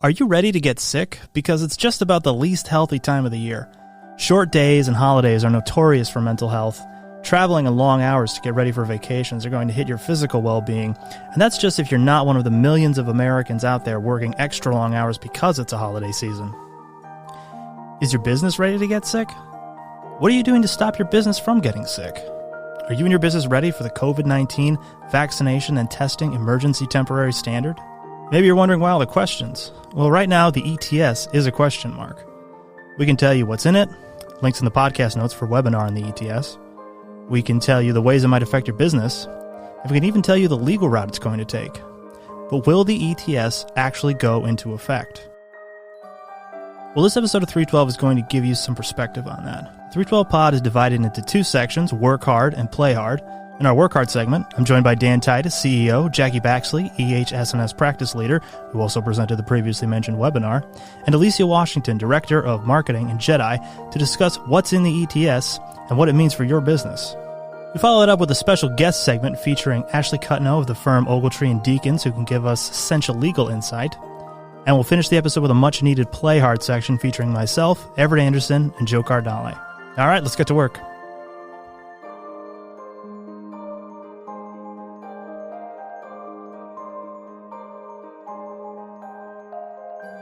Are you ready to get sick? Because it's just about the least healthy time of the year. Short days and holidays are notorious for mental health. Traveling and long hours to get ready for vacations are going to hit your physical well-being, and that's just if you're not one of the millions of Americans out there working extra long hours because it's a holiday season. Is your business ready to get sick? What are you doing to stop your business from getting sick? Are you and your business ready for the COVID-19 vaccination and testing emergency temporary standard? Maybe you're wondering why all the questions. Well, right now, the ETS is a question mark. We can tell you what's in it, links in the podcast notes for webinar on the ETS. We can tell you the ways it might affect your business, and we can even tell you the legal route it's going to take. But will the ETS actually go into effect? Well, this episode of 312 is going to give you some perspective on that. 312 Pod is divided into two sections, Work Hard and Play Hard. In our Work Hard segment, I'm joined by Dan Titus, CEO, Jackie Baxley, EHS&S Practice Leader, who also presented the previously mentioned webinar, and Alicia Washington, Director of Marketing and JEDI, to discuss what's in the ETS and what it means for your business. We follow it up with a special guest segment featuring Ashley Cuttino of the firm Ogletree Deakins, who can give us essential legal insight. And we'll finish the episode with a much-needed Play Hard section featuring myself, Everett Anderson, and Joe Cardale. All right, let's get to work.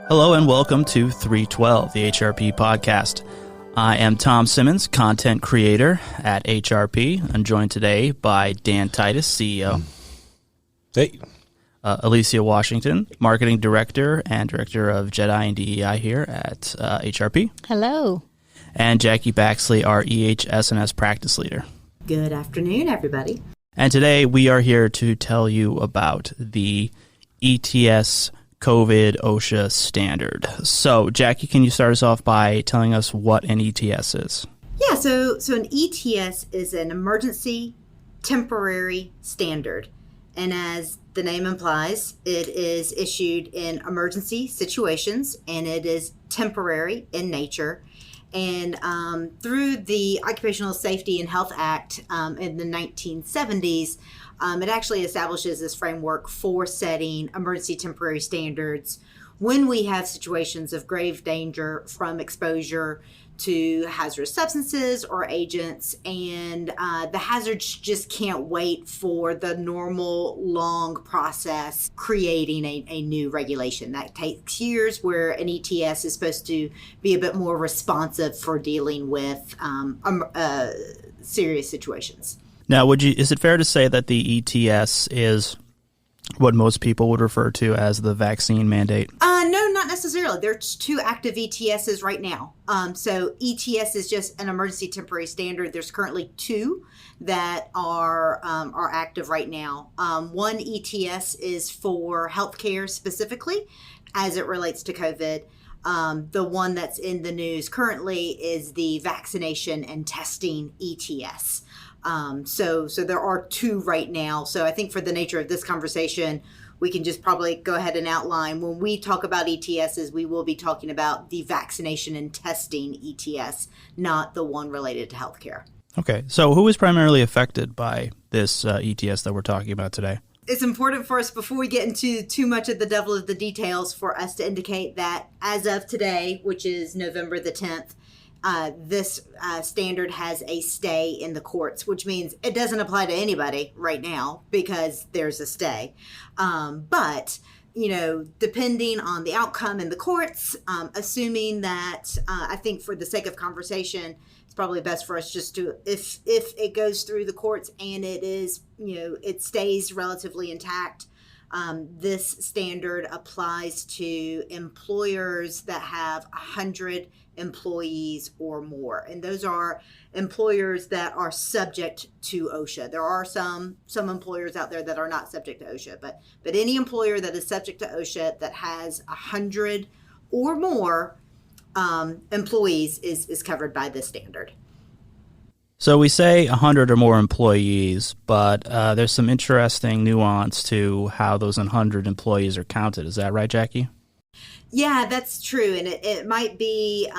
Hello and welcome to 312, the HRP Podcast. I am Tom Simmons, content creator at HRP. I'm joined today by Dan Titus, CEO. Hey. Alicia Washington, marketing director and director of JEDI and DEI here at HRP. Hello. And Jackie Baxley, our EHS&S practice leader. Good afternoon, everybody. And today we are here to tell you about the ETS COVID OSHA standard. So, Jackie, can you start us off by telling us what an ETS is? Yeah, so an ETS is an emergency temporary standard. And as the name implies, it is issued in emergency situations, and it is temporary in nature. And through the Occupational Safety and Health Act in the 1970s, it actually establishes this framework for setting emergency temporary standards when we have situations of grave danger from exposure to hazardous substances or agents, and the hazards just can't wait for the normal long process creating a new regulation. That takes years, where an ETS is supposed to be a bit more responsive for dealing with serious situations. Now, is it fair to say that the ETS is what most people would refer to as the vaccine mandate? No, not necessarily. There's two active ETSs right now. So ETS is just an emergency temporary standard. There's currently two that are active right now. One ETS is for healthcare specifically as it relates to COVID. The one that's in the news currently is the vaccination and testing ETS. So there are two right now. So I think for the nature of this conversation, we can just probably go ahead and outline. When we talk about ETSs, we will be talking about the vaccination and testing ETS, not the one related to healthcare. Okay. So who is primarily affected by this ETS that we're talking about today? It's important for us, before we get into too much of the devil of the details, for us to indicate that as of today, which is November the 10th, this standard has a stay in the courts, which means it doesn't apply to anybody right now because there's a stay. But, depending on the outcome in the courts, assuming that, I think for the sake of conversation, it's probably best for us just to, if it goes through the courts and it is, it stays relatively intact, this standard applies to employers that have 100 employees or more. And those are employers that are subject to OSHA. There are some employers out there that are not subject to OSHA, but any employer that is subject to OSHA that has 100 or more employees is covered by this standard. So we say 100 or more employees, but there's some interesting nuance to how those 100 employees are counted. Is that right, Jackie? Yeah, that's true. And it might be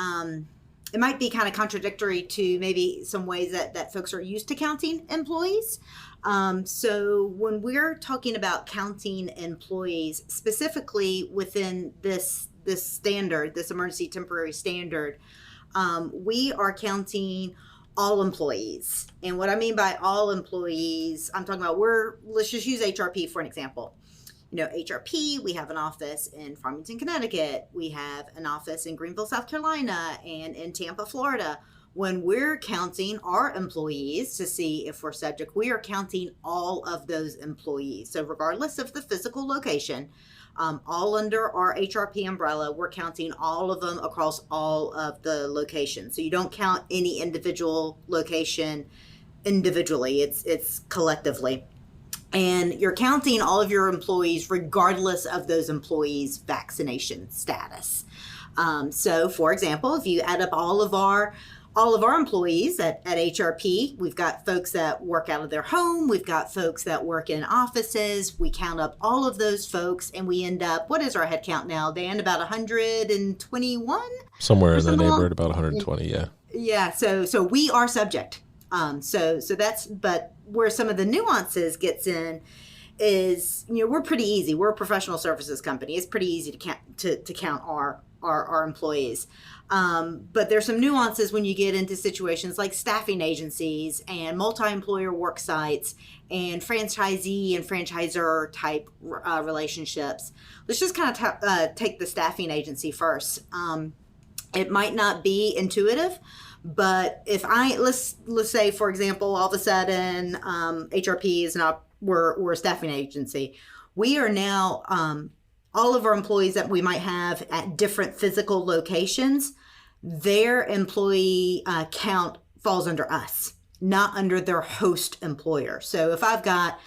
it might be kind of contradictory to maybe some ways that folks are used to counting employees. So when we're talking about counting employees, specifically within this standard, this emergency temporary standard, we are counting all employees. And what I mean by all employees, I'm talking about let's just use HRP for an example. HRP, we have an office in Farmington, Connecticut. We have an office in Greenville, South Carolina, and in Tampa, Florida. When we're counting our employees to see if we're subject, we are counting all of those employees. So regardless of the physical location, all under our HRP umbrella, we're counting all of them across all of the locations. So you don't count any individual location individually, it's collectively. And you're counting all of your employees regardless of those employees' vaccination status. So for example, if you add up all of our employees at HRP, we've got folks that work out of their home. We've got folks that work in offices. We count up all of those folks and we end up, what is our head count now, Dan? About 121? Somewhere in the neighborhood, about 120, yeah. Yeah, so we are subject. So that's, but where some of the nuances gets in is, we're pretty easy. We're a professional services company. It's pretty easy to count our employees. But there's some nuances when you get into situations like staffing agencies and multi-employer work sites and franchisee and franchisor type relationships. Let's just kind of take the staffing agency first. It might not be intuitive, but if let's say, for example, all of a sudden HRP is not, we're a staffing agency. We are now all of our employees that we might have at different physical locations, their employee count falls under us, not under their host employer. So if I've got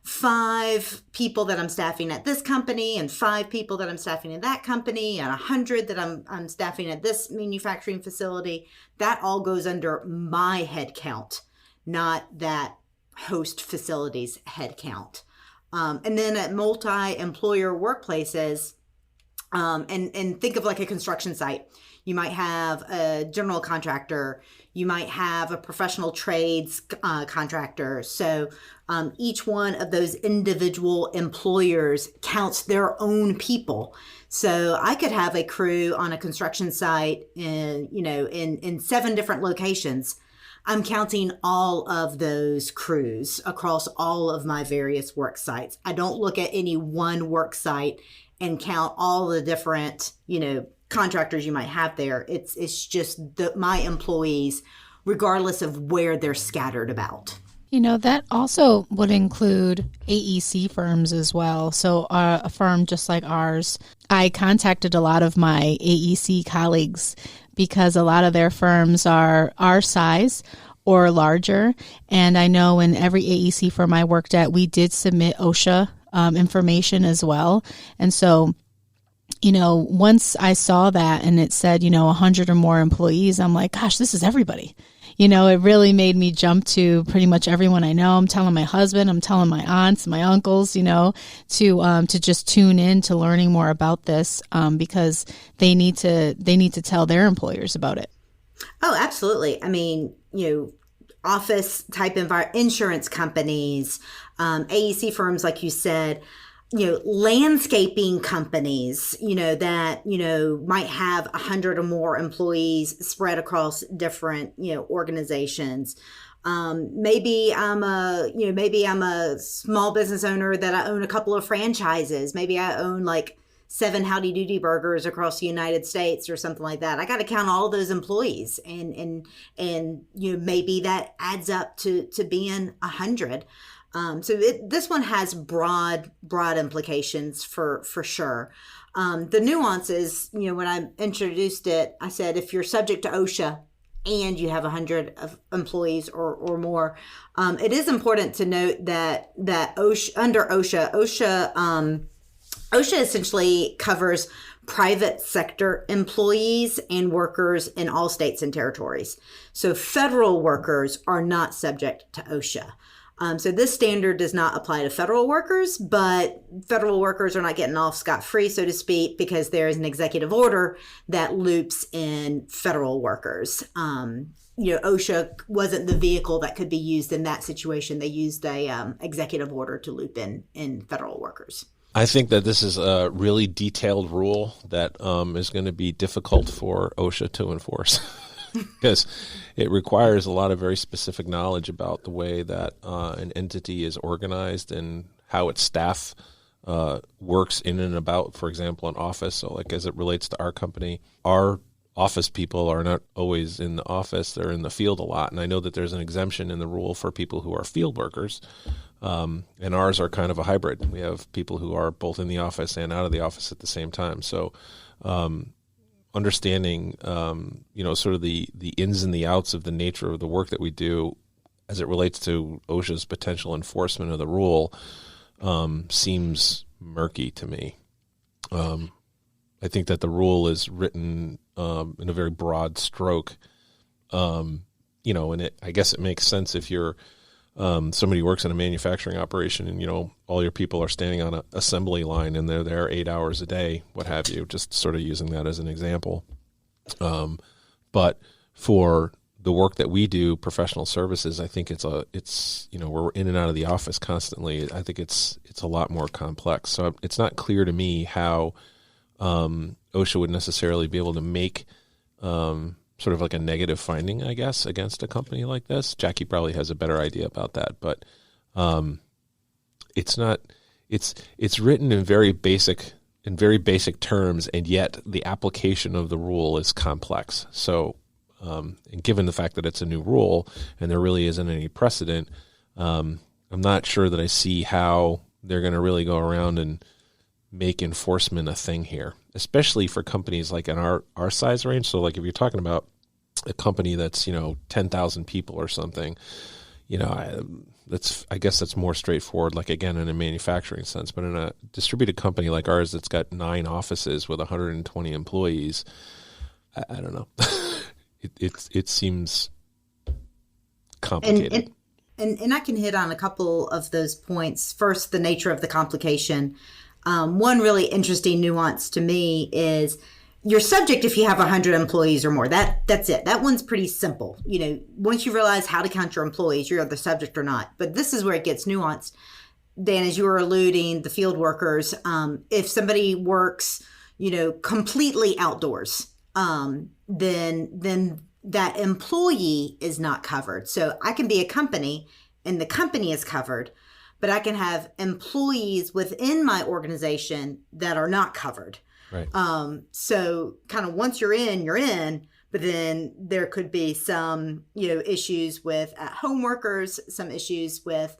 5 people that I'm staffing at this company and 5 people that I'm staffing at that company and 100 that I'm staffing at this manufacturing facility, that all goes under my head count, not that host facility's head count. And then at multi-employer workplaces, and think of like a construction site. You might have a general contractor. You might have a professional trades contractor. So each one of those individual employers counts their own people. So I could have a crew on a construction site in 7 different locations. I'm counting all of those crews across all of my various work sites. I don't look at any one work site and count all the different, contractors you might have there. It's just my employees, regardless of where they're scattered about. That also would include AEC firms as well. So a firm just like ours, I contacted a lot of my AEC colleagues because a lot of their firms are our size or larger. And I know in every AEC firm I worked at, we did submit OSHA information as well. And so, once I saw that and it said, 100 or more employees, I'm like, gosh, this is everybody. It really made me jump to pretty much everyone I know. I'm telling my husband, I'm telling my aunts, my uncles, to just tune in to learning more about this because they need to tell their employers about it. Oh, absolutely. I mean, office type insurance companies, AEC firms, like you said, landscaping companies, that, might have 100 or more employees spread across different, organizations. Maybe I'm a small business owner that I own a couple of franchises. Maybe I own like 7 Howdy Doody burgers across the United States or something like that. I got to count all those employees and maybe that adds up to being 100. So this one has broad implications for sure. The nuances, when I introduced it, I said, if you're subject to OSHA and you have 100 of employees or more, it is important to note that OSHA, under OSHA essentially covers private sector employees and workers in all states and territories. So federal workers are not subject to OSHA. So this standard does not apply to federal workers, but federal workers are not getting off scot-free, so to speak, because there is an executive order that loops in federal workers. OSHA wasn't the vehicle that could be used in that situation. They used a executive order to loop in federal workers. I think that this is a really detailed rule that is going to be difficult for OSHA to enforce. Because it requires a lot of very specific knowledge about the way that an entity is organized and how its staff works in and about, for example, an office. So like as it relates to our company, our office people are not always in the office. They're in the field a lot. And I know that there's an exemption in the rule for people who are field workers. And ours are kind of a hybrid. We have people who are both in the office and out of the office at the same time. So understanding, sort of the ins and the outs of the nature of the work that we do as it relates to OSHA's potential enforcement of the rule seems murky to me. I think that the rule is written in a very broad stroke, and I guess it makes sense if you're somebody who works in a manufacturing operation and, all your people are standing on an assembly line and they're there 8 hours a day, what have you, just sort of using that as an example. But for the work that we do, professional services, I think we're in and out of the office constantly. I think it's a lot more complex. So it's not clear to me how OSHA would necessarily be able to make sort of like a negative finding, I guess, against a company like this. Jackie probably has a better idea about that, but it's not. It's written in very basic terms, and yet the application of the rule is complex. So, and given the fact that it's a new rule and there really isn't any precedent, I'm not sure that I see how they're going to really go around and make enforcement a thing here, especially for companies like in our size range. So like if you're talking about a company that's, 10,000 people or something, I guess that's more straightforward, like again, in a manufacturing sense, but in a distributed company like ours, that's got 9 offices with 120 employees. I don't know. It seems complicated. And I can hit on a couple of those points. First, the nature of the complication. One really interesting nuance to me is you're subject if you have 100 employees or more. That's it. That one's pretty simple. Once you realize how to count your employees, you're either subject or not. But this is where it gets nuanced. Dan, as you were alluding, the field workers, if somebody works, completely outdoors, then that employee is not covered. So I can be a company and the company is covered, but I can have employees within my organization that are not covered. Right. So kind of once you're in, but then there could be some, issues with at-home workers, some issues with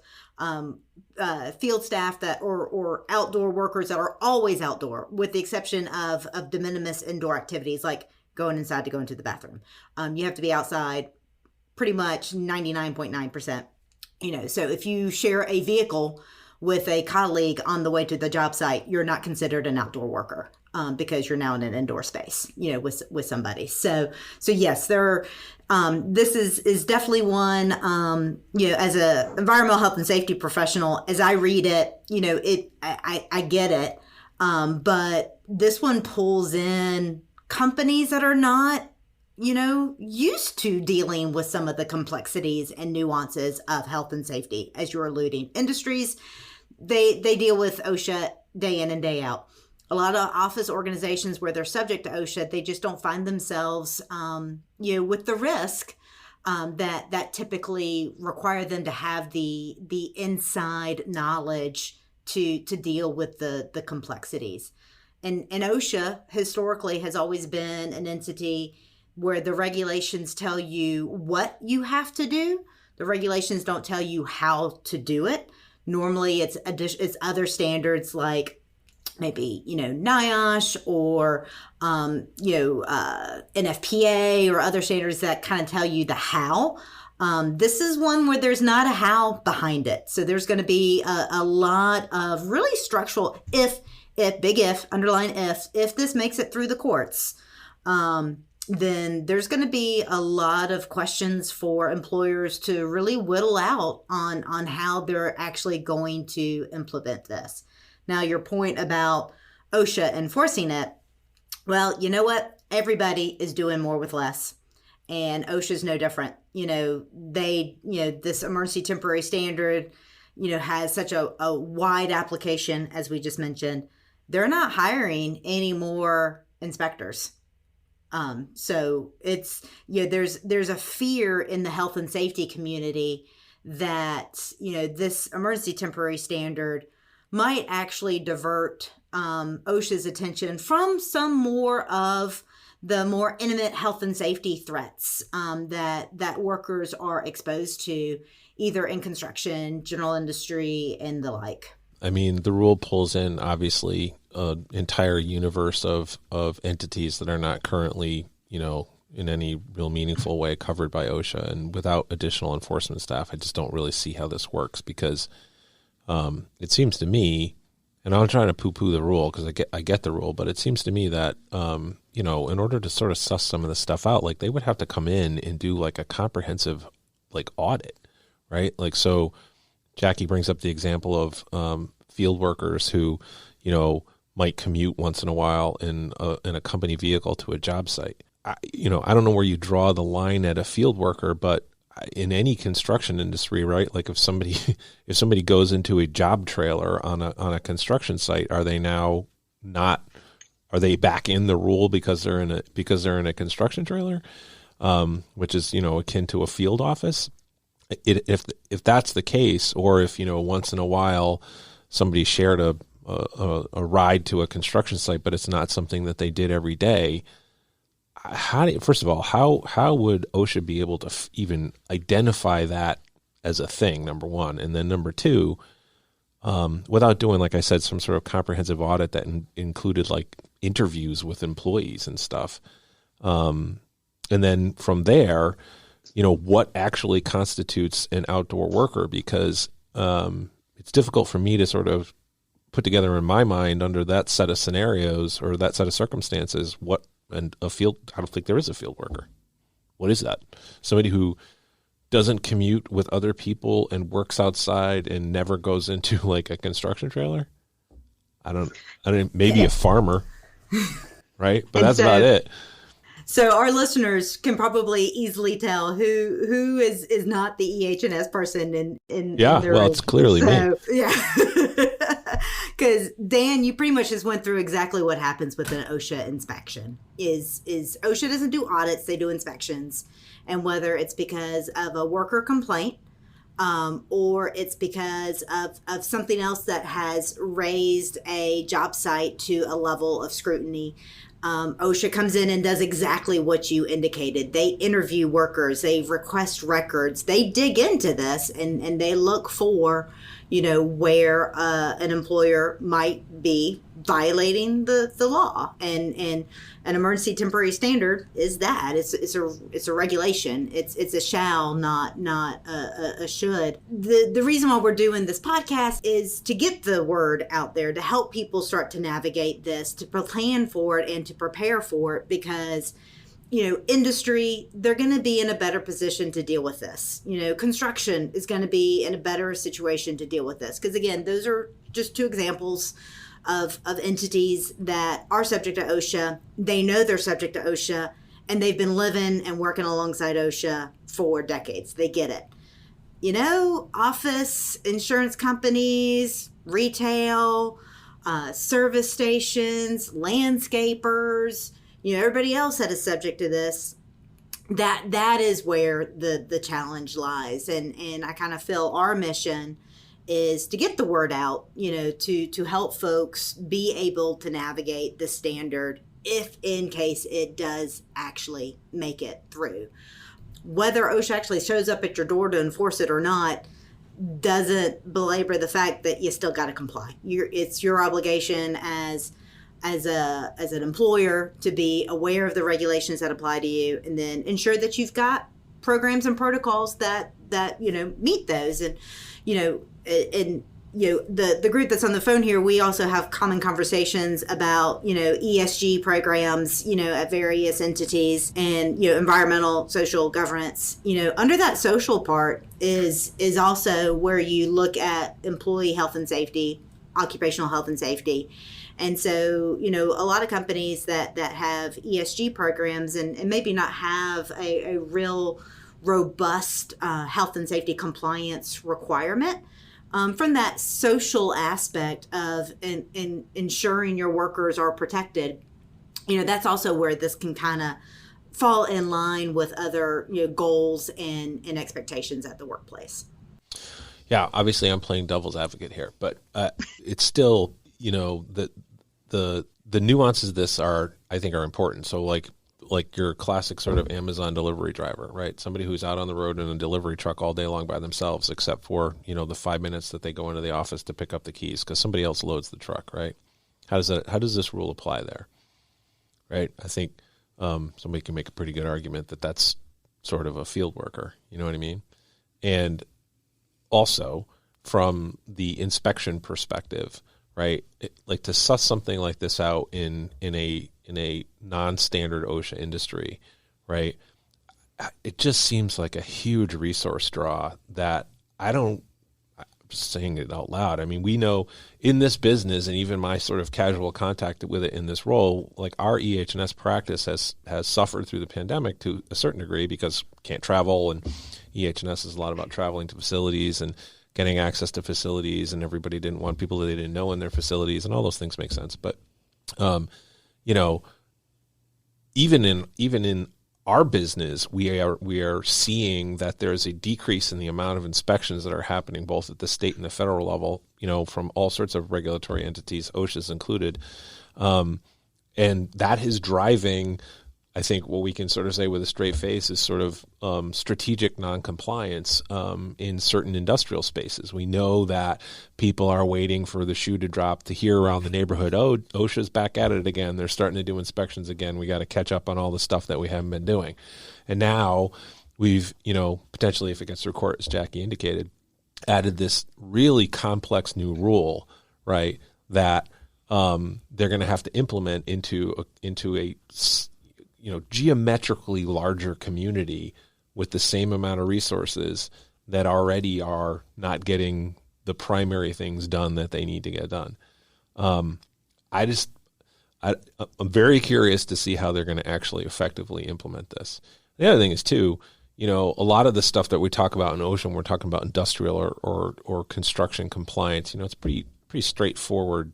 field staff or outdoor workers that are always outdoor, with the exception of de minimis indoor activities like going inside to go into the bathroom. You have to be outside pretty much 99.9%. So if you share a vehicle with a colleague on the way to the job site, you're not considered an outdoor worker because you're now in an indoor space, with somebody. So yes, this is definitely one, as a environmental health and safety professional, as I read it, I get it. But this one pulls in companies that are not, used to dealing with some of the complexities and nuances of health and safety, as you're alluding. Industries, they deal with OSHA day in and day out. A lot of office organizations where they're subject to OSHA, they just don't find themselves, with the risk that typically require them to have the inside knowledge to deal with the complexities. And OSHA historically has always been an entity where the regulations tell you what you have to do. The regulations don't tell you how to do it. Normally it's other standards like maybe, NIOSH or, NFPA or other standards that kind of tell you the how. This is one where there's not a how behind it. So there's going to be a lot of really structural if, underline if this makes it through the courts, then there's going to be a lot of questions for employers to really whittle out on how they're actually going to implement this. Now, your point about OSHA enforcing it, well, you know what? Everybody is doing more with less, and OSHA is no different. This emergency temporary standard, has such a wide application, as we just mentioned. They're not hiring any more inspectors. So it's, there's a fear in the health and safety community that, this emergency temporary standard might actually divert OSHA's attention from some more of the more intimate health and safety threats that workers are exposed to, either in construction, general industry, and the like. I mean, the rule pulls in, obviously, an entire universe of entities that are not currently, in any real meaningful way covered by OSHA. And without additional enforcement staff, I just don't really see how this works, because it seems to me, and I'm trying to poo-poo the rule because I get the rule, but it seems to me that, in order to sort of suss some of this stuff out, like, they would have to come in and do like a comprehensive audit, right? Like, so Jackie brings up the example of field workers who, might commute once in a while in a company vehicle to a job site. I don't know where you draw the line at a field worker, but in any construction industry, right? Like, if somebody goes into a job trailer on a construction site, are they back in the rule because they're in a construction trailer, which is akin to a field office? If that's the case, or if once in a while somebody shared a ride to a construction site, but it's not something that they did every day, first of all, how would OSHA be able to even identify that as a thing, number one? And then number two, without doing, like I said, some sort of comprehensive audit that included like interviews with employees and stuff. And then from there, what actually constitutes an outdoor worker? Because it's difficult for me to sort of put together in my mind, under that set of scenarios or that set of circumstances, I don't think there is a field worker. What is that? Somebody who doesn't commute with other people and works outside and never goes into like a construction trailer? Maybe a farmer, right? But that's about it. So our listeners can probably easily tell who is not the EH&S person in yeah, their well, it's clearly me. Yeah. Because Dan, you pretty much just went through exactly what happens with an OSHA inspection. Is OSHA doesn't do audits, they do inspections. And whether it's because of a worker complaint, or it's because of something else that has raised a job site to a level of scrutiny, OSHA comes in and does exactly what you indicated. They interview workers, they request records, they dig into this, and they look for, where an employer might be violating the law. And an emergency temporary standard is that. It's a regulation. It's a shall, not a should. The reason why we're doing this podcast is to get the word out there, to help people start to navigate this, to plan for it and to prepare for it, because industry, they're going to be in a better position to deal with this. Construction is going to be in a better situation to deal with this. Because again, those are just two examples of entities that are subject to OSHA. They know they're subject to OSHA, and they've been living and working alongside OSHA for decades. They get it. Office, insurance companies, retail, service stations, landscapers, everybody else that is subject to this, that is where the challenge lies. And I kind of feel our mission is to get the word out, to help folks be able to navigate the standard if in case it does actually make it through. Whether OSHA actually shows up at your door to enforce it or not doesn't belabor the fact that you still got to comply. It's your obligation as an employer to be aware of the regulations that apply to you, and then ensure that you've got programs and protocols that meet those. And and the group that's on the phone here, we also have common conversations about, ESG programs, at various entities and, environmental, social governance. Under that social part is also where you look at employee health and safety, occupational health and safety. And so, a lot of companies that have ESG programs and maybe not have a real robust health and safety compliance requirement, from that social aspect of ensuring your workers are protected, that's also where this can kind of fall in line with other goals and expectations at the workplace. Yeah, obviously I'm playing devil's advocate here, but it's still, the nuances of this I think are important. So like your classic sort of Amazon delivery driver, right? Somebody who's out on the road in a delivery truck all day long by themselves, except for, the 5 minutes that they go into the office to pick up the keys because somebody else loads the truck, right? How does this rule apply there, right? I think somebody can make a pretty good argument that that's sort of a field worker, you know what I mean? And also from the inspection perspective, right? Like to suss something like this out in a non-standard OSHA industry, right? It just seems like a huge resource draw that I'm just saying it out loud. I mean, we know in this business and even my sort of casual contact with it in this role, like our EH&S practice has suffered through the pandemic to a certain degree because can't travel, and EH&S is a lot about traveling to facilities and getting access to facilities, and everybody didn't want people that they didn't know in their facilities, and all those things make sense. But, even in our business, we are seeing that there's a decrease in the amount of inspections that are happening both at the state and the federal level, from all sorts of regulatory entities, OSHA's included. And that is driving, I think, what we can sort of say with a straight face is sort of strategic noncompliance in certain industrial spaces. We know that people are waiting for the shoe to drop to hear around the neighborhood, oh, OSHA's back at it again. They're starting to do inspections again. We got to catch up on all the stuff that we haven't been doing. And now we've, potentially, if it gets through court, as Jackie indicated, added this really complex new rule, right, that they're going to have to implement into a geometrically larger community with the same amount of resources that already are not getting the primary things done that they need to get done. I'm very curious to see how they're going to actually effectively implement this. The other thing is too, a lot of the stuff that we talk about in OSHA, when we're talking about industrial or construction compliance, it's pretty straightforward.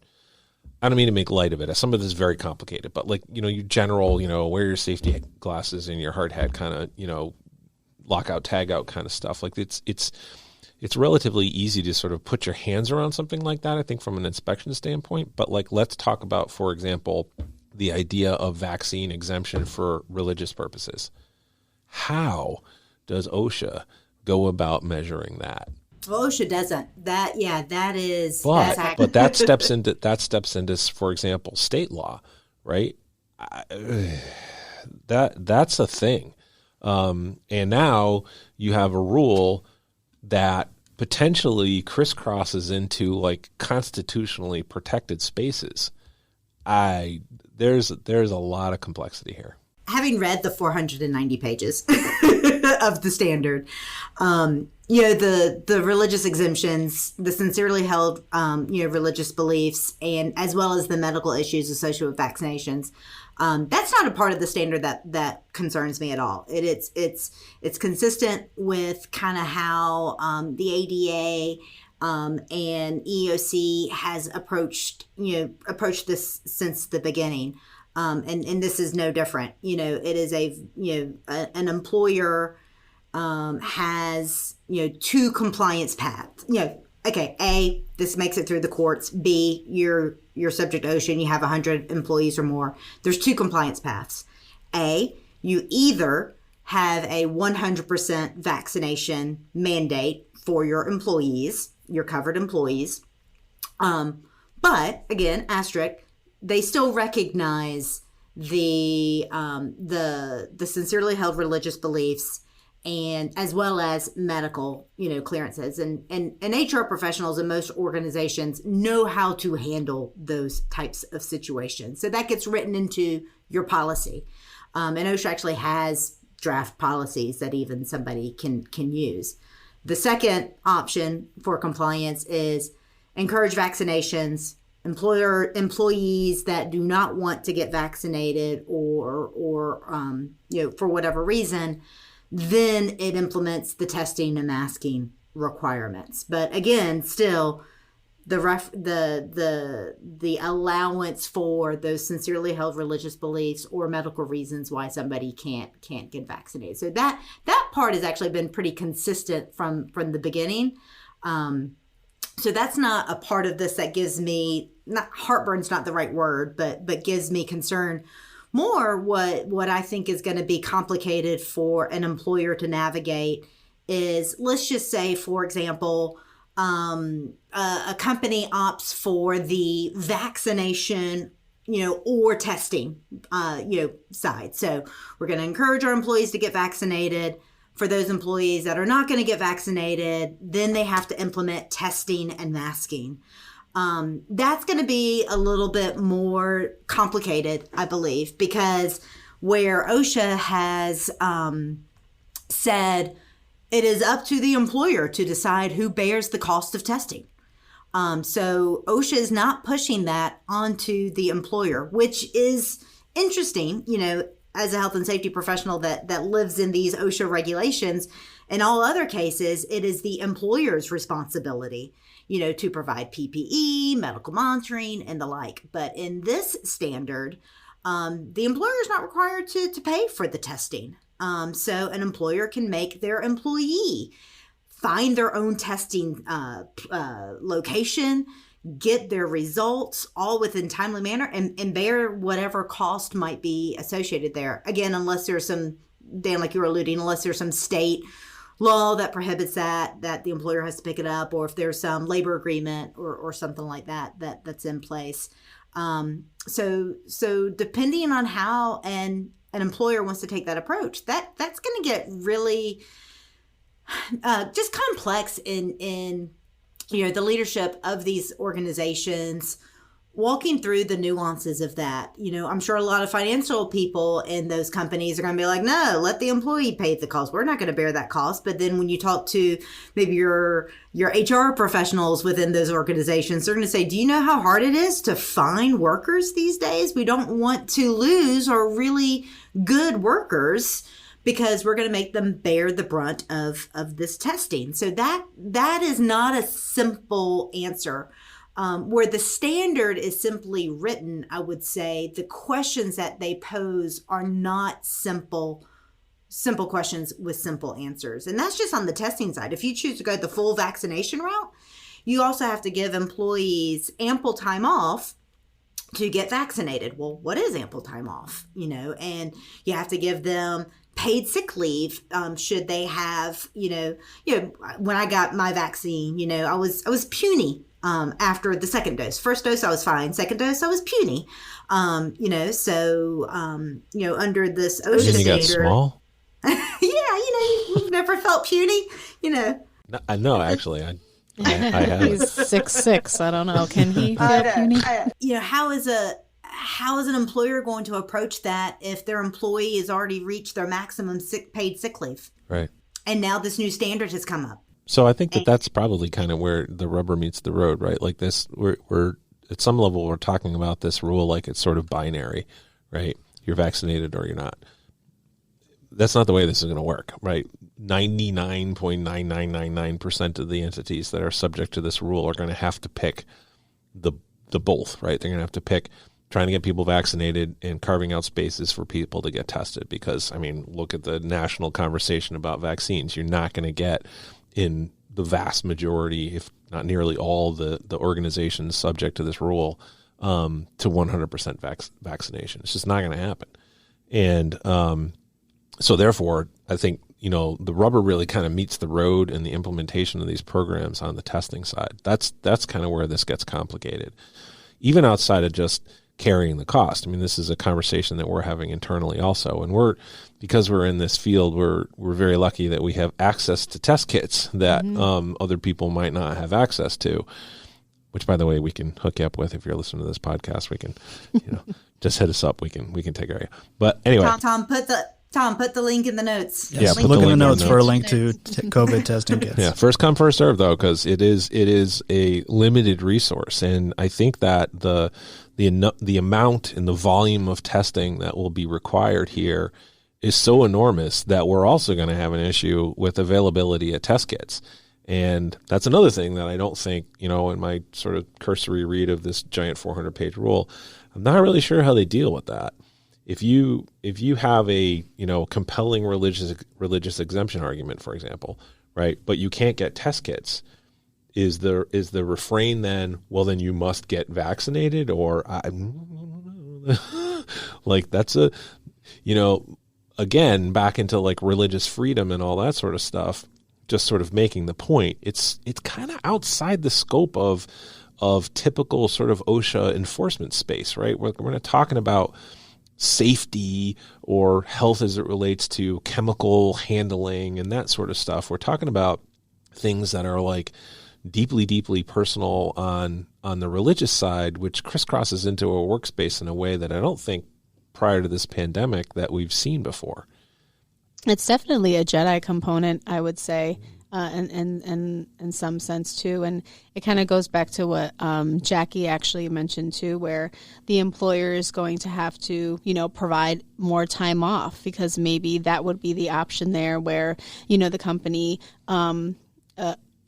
I don't mean to make light of it. Some of this is very complicated, but your general, wear your safety glasses and your hard hat kind of, lockout, tag out kind of stuff. Like it's relatively easy to sort of put your hands around something like that, I think, from an inspection standpoint. But let's talk about, for example, the idea of vaccine exemption for religious purposes. How does OSHA go about measuring that? Well, OSHA doesn't. That is. But that steps into, for example, state law, right? That's a thing, and now you have a rule that potentially crisscrosses into constitutionally protected spaces. There's a lot of complexity here. Having read the 490 pages of the standard, the religious exemptions, the sincerely held, religious beliefs, and as well as the medical issues associated with vaccinations, that's not a part of the standard that concerns me at all. It's consistent with kind of how the ADA and EEOC has approached this since the beginning. And this is no different. It is an employer has, two compliance paths. Okay, A, this makes it through the courts. B, you're subject to OSHA and you have 100 employees or more. There's two compliance paths. A, you either have a 100% vaccination mandate for your employees, your covered employees. But again, asterisk, they still recognize the sincerely held religious beliefs and as well as medical, clearances. And HR professionals in most organizations know how to handle those types of situations. So that gets written into your policy. And OSHA actually has draft policies that even somebody can use. The second option for compliance is encourage vaccinations. Employees that do not want to get vaccinated or for whatever reason, then it implements the testing and masking requirements. But again, still the allowance for those sincerely held religious beliefs or medical reasons why somebody can't get vaccinated. So that part has actually been pretty consistent from the beginning. So that's not a part of this that gives me, not heartburn's not the right word, but gives me concern. More what I think is going to be complicated for an employer to navigate is, let's just say, for example, a company opts for the vaccination, or testing, side. So we're going to encourage our employees to get vaccinated. For those employees that are not going to get vaccinated, then they have to implement testing and masking. That's going to be a little bit more complicated, I believe, because where OSHA has said it is up to the employer to decide who bears the cost of testing. So OSHA is not pushing that onto the employer, which is interesting, as a health and safety professional that lives in these OSHA regulations. In all other cases, it is the employer's responsibility, to provide PPE, medical monitoring, and the like. But in this standard, the employer is not required to pay for the testing. So an employer can make their employee find their own testing location, get their results all within timely manner, and bear whatever cost might be associated there. Again, unless there's some, Dan, like you were alluding, unless there's some state law that prohibits that the employer has to pick it up, or if there's some labor agreement or something like that's in place. So depending on how an employer wants to take that approach, that's going to get really just complex in the leadership of these organizations, walking through the nuances of that. I'm sure a lot of financial people in those companies are going to be like, no, let the employee pay the cost. We're not going to bear that cost. But then when you talk to maybe your HR professionals within those organizations, they're going to say, do you know how hard it is to find workers these days? We don't want to lose our really good workers because we're going to make them bear the brunt of this testing. So that is not a simple answer. Where the standard is simply written, I would say the questions that they pose are not simple questions with simple answers. And that's just on the testing side. If you choose to go the full vaccination route, you also have to give employees ample time off to get vaccinated. Well, what is ample time off? And you have to give them paid sick leave should they have, when I got my vaccine, I was puny after the second dose. First dose, I was fine. Second dose, I was puny. Under this OSHA you standard. Got small? You've never felt puny, No, I know, actually. I have. He's 6'6". I don't know. Can he feel puny? How is an employer going to approach that if their employee has already reached their maximum paid sick leave? Right. And now this new standard has come up. So I think that's probably kind of where the rubber meets the road, right? Like this, we're at some level, we're talking about this rule like it's sort of binary, right? You're vaccinated or you're not. That's not the way this is going to work, right? 99.9999% of the entities that are subject to this rule are going to have to pick the both, right? They're going to have to pick trying to get people vaccinated and carving out spaces for people to get tested. Because, look at the national conversation about vaccines. You're not going to get in the vast majority, if not nearly all, the organizations subject to this rule to 100% vaccination. It's just not going to happen. And so therefore, I think, the rubber really kind of meets the road in the implementation of these programs on the testing side. That's kind of where this gets complicated. Even outside of just carrying the cost. I mean, this is a conversation that we're having internally also, and because we're in this field, we're very lucky that we have access to test kits that other people might not have access to. Which, by the way, we can hook you up with if you're listening to this podcast. We can, just hit us up. We can take care of you. But anyway, Tom, put the link in the notes. Yes, look in the notes for a link to COVID testing kits. Yeah, first come, first serve though, because it is a limited resource, and I think that the amount and the volume of testing that will be required here is so enormous that we're also going to have an issue with availability of test kits. And that's another thing that I don't think, in my sort of cursory read of this giant 400-page rule, I'm not really sure how they deal with that. If you have a, compelling religious exemption argument, for example, right, but you can't get test kits, is the refrain then, well, then you must get vaccinated? Or like that's again, back into like religious freedom and all that sort of stuff. Just sort of making the point, it's kind of outside the scope of typical sort of OSHA enforcement space, right? We're not talking about safety or health as it relates to chemical handling and that sort of stuff. We're talking about things that are like deeply, deeply personal on the religious side, which crisscrosses into a workspace in a way that I don't think prior to this pandemic that we've seen before. It's definitely a Jedi component, I would say, in some sense too. And it kind of goes back to what Jackie actually mentioned too, where the employer is going to have to, provide more time off, because maybe that would be the option there where, the company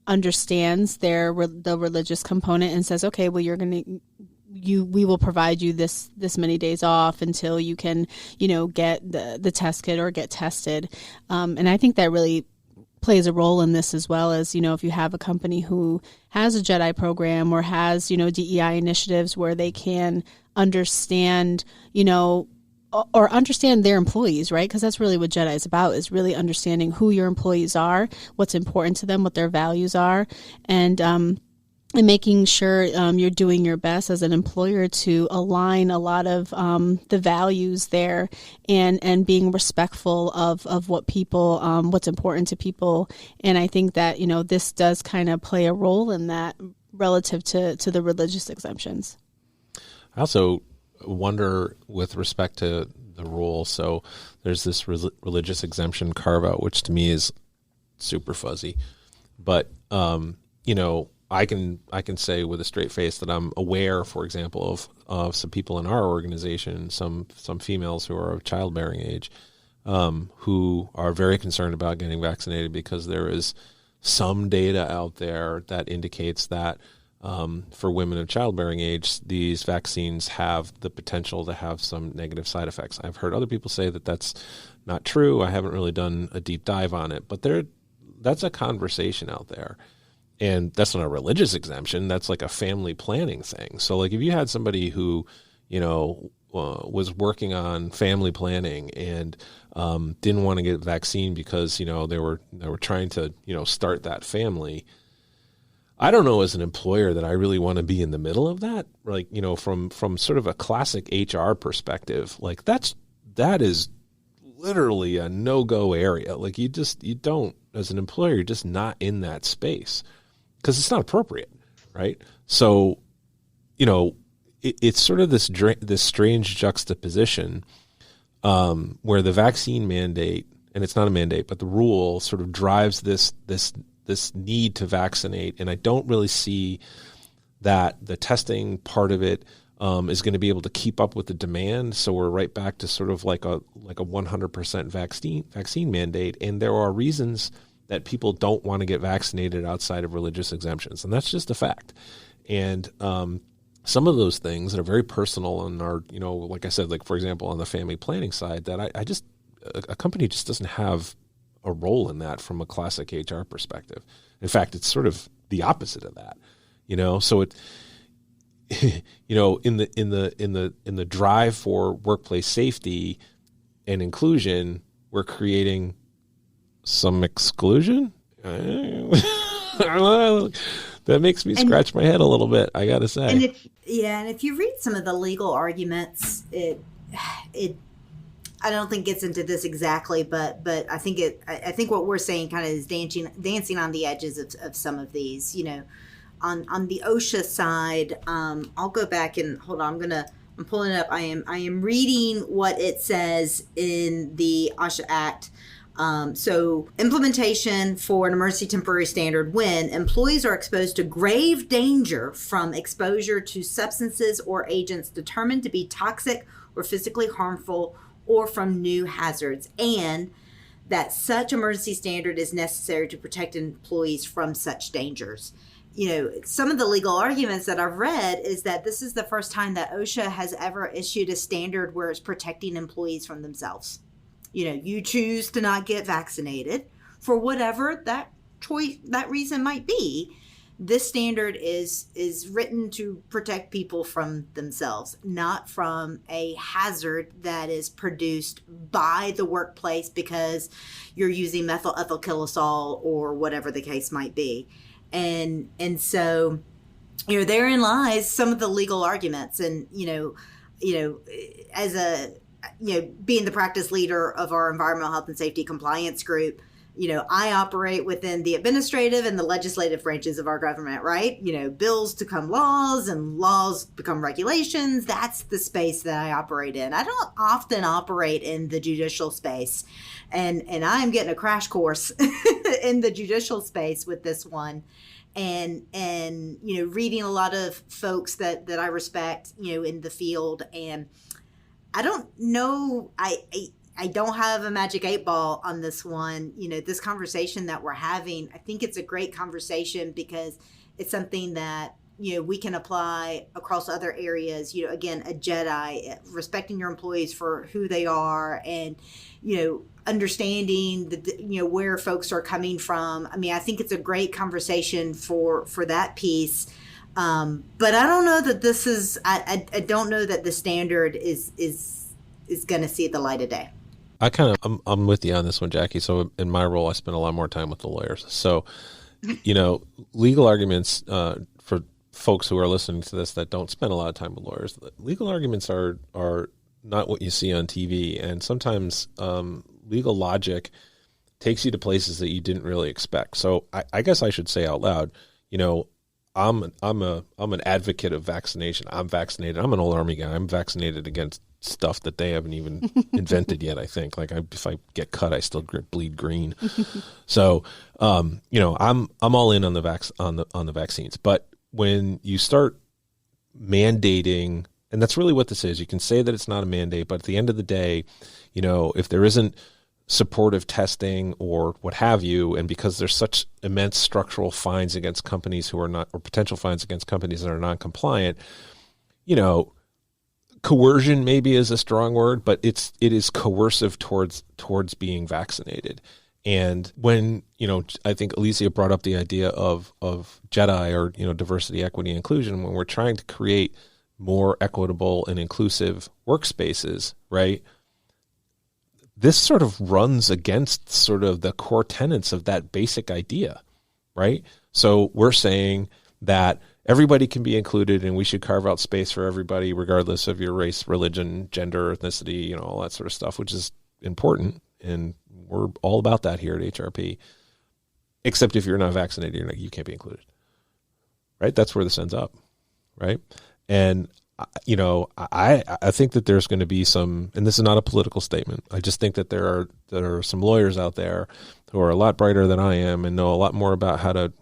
understands the religious component and says, okay, well, we will provide you this many days off until you can, get the test kit or get tested. And I think that really plays a role in this, as well as, if you have a company who has a Jedi program or has, DEI initiatives where they can understand, or understand their employees, right? Because that's really what Jedi is about, is really understanding who your employees are, what's important to them, what their values are, and making sure you're doing your best as an employer to align a lot of the values there, and being respectful of what people, what's important to people. And I think that, this does kind of play a role in that relative to the religious exemptions. I also wonder with respect to the rule. So there's this religious exemption carve out, which to me is super fuzzy, but, I can say with a straight face that I'm aware, for example, of some people in our organization, some females who are of childbearing age, who are very concerned about getting vaccinated because there is some data out there that indicates that for women of childbearing age, these vaccines have the potential to have some negative side effects. I've heard other people say that that's not true. I haven't really done a deep dive on it, but that's a conversation out there. And that's not a religious exemption. That's like a family planning thing. So like if you had somebody who, was working on family planning and didn't want to get a vaccine because, they were trying to, start that family. I don't know as an employer that I really want to be in the middle of that. Like, from sort of a classic HR perspective, like that is literally a no-go area. Like you don't, as an employer, you're just not in that space. Because it's not appropriate, right? So, it's sort of this strange juxtaposition where the vaccine mandate, and it's not a mandate, but the rule sort of drives this need to vaccinate, and I don't really see that the testing part of it is going to be able to keep up with the demand. So we're right back to sort of like a 100% vaccine mandate, and there are reasons that people don't want to get vaccinated outside of religious exemptions. And that's just a fact. And some of those things that are very personal and are, like I said, like, for example, on the family planning side, that a company just doesn't have a role in that from a classic HR perspective. In fact, it's sort of the opposite of that, so it, in the drive for workplace safety and inclusion, we're creating some exclusion. That makes me scratch my head a little bit, I gotta say. And if you read some of the legal arguments, it I don't think gets into this exactly, but I think what we're saying kind of is dancing on the edges of some of these. On the OSHA side, I'll go back and hold on. I'm pulling it up. I am reading what it says in the OSHA Act. So implementation for an emergency temporary standard when employees are exposed to grave danger from exposure to substances or agents determined to be toxic or physically harmful or from new hazards, and that such emergency standard is necessary to protect employees from such dangers. Some of the legal arguments that I've read is that this is the first time that OSHA has ever issued a standard where it's protecting employees from themselves. You choose to not get vaccinated for whatever that reason might be. This standard is written to protect people from themselves, not from a hazard that is produced by the workplace because you're using methyl ethyl or whatever the case might be. And so, therein lies some of the legal arguments. And, as being the practice leader of our environmental health and safety compliance group, I operate within the administrative and the legislative branches of our government, right? Bills become laws and laws become regulations. That's the space that I operate in. I don't often operate in the judicial space. And I'm getting a crash course in the judicial space with this one. And reading a lot of folks that I respect, in the field. And I don't know, I don't have a magic 8 ball on this one. This conversation that we're having, I think it's a great conversation because it's something that, we can apply across other areas. Again, a Jedi, respecting your employees for who they are and, understanding where folks are coming from. I mean, I think it's a great conversation for that piece. But I don't know that this is, I don't know that the standard is going to see the light of day. I'm with you on this one, Jackie. So in my role, I spend a lot more time with the lawyers. So, legal arguments, for folks who are listening to this that don't spend a lot of time with lawyers, legal arguments are not what you see on TV. And sometimes legal logic takes you to places that you didn't really expect. So I guess I should say out loud, I'm an advocate of vaccination. I'm vaccinated. I'm an old Army guy. I'm vaccinated against stuff that they haven't even invented yet. I think if I get cut, I still bleed green. So, I'm all in on the vaccines. But when you start mandating, and that's really what this is, you can say that it's not a mandate, but at the end of the day, if there isn't supportive testing or what have you, and because there's such immense structural fines against companies who are not, or potential fines against companies that are non-compliant, coercion maybe is a strong word, but it is coercive towards being vaccinated. And when, I think Alicia brought up the idea of Jedi or, diversity, equity, inclusion, when we're trying to create more equitable and inclusive workspaces, right? This sort of runs against sort of the core tenets of that basic idea, right? So we're saying that everybody can be included and we should carve out space for everybody, regardless of your race, religion, gender, ethnicity, all that sort of stuff, which is important. And we're all about that here at HRP, except if you're not vaccinated, you can't be included, right? That's where this ends up, right? And I think that there's going to be some, and this is not a political statement. I just think that there are some lawyers out there who are a lot brighter than I am and know a lot more about how to,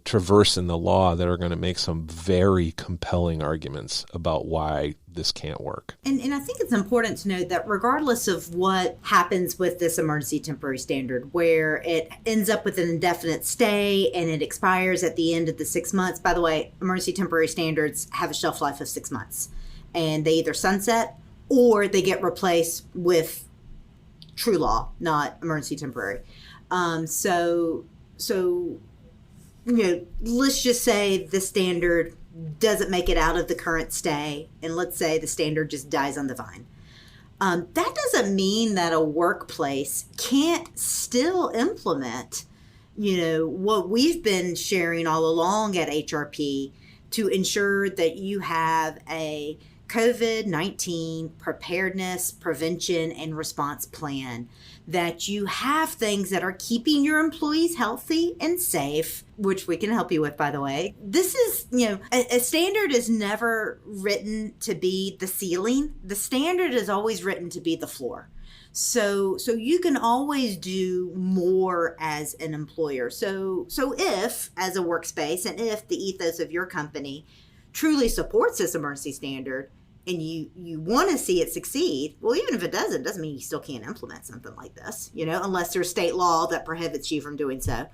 traverse in the law that are going to make some very compelling arguments about why this can't work. And I think it's important to note that regardless of what happens with this emergency temporary standard, where it ends up with an indefinite stay and it expires at the end of the 6 months. By the way, emergency temporary standards have a shelf life of 6 months, and they either sunset or they get replaced with true law, not emergency temporary. So let's just say the standard doesn't make it out of the current stay, and let's say the standard just dies on the vine. That doesn't mean that a workplace can't still implement, what we've been sharing all along at HRP to ensure that you have a COVID-19 preparedness, prevention, and response plan, that you have things that are keeping your employees healthy and safe, which we can help you with, by the way. This is, a standard is never written to be the ceiling. The standard is always written to be the floor. So you can always do more as an employer. So if, as a workspace, and if the ethos of your company truly supports this emergency standard, and you want to see it succeed, well, even if it doesn't mean you still can't implement something like this, unless there's state law that prohibits you from doing so.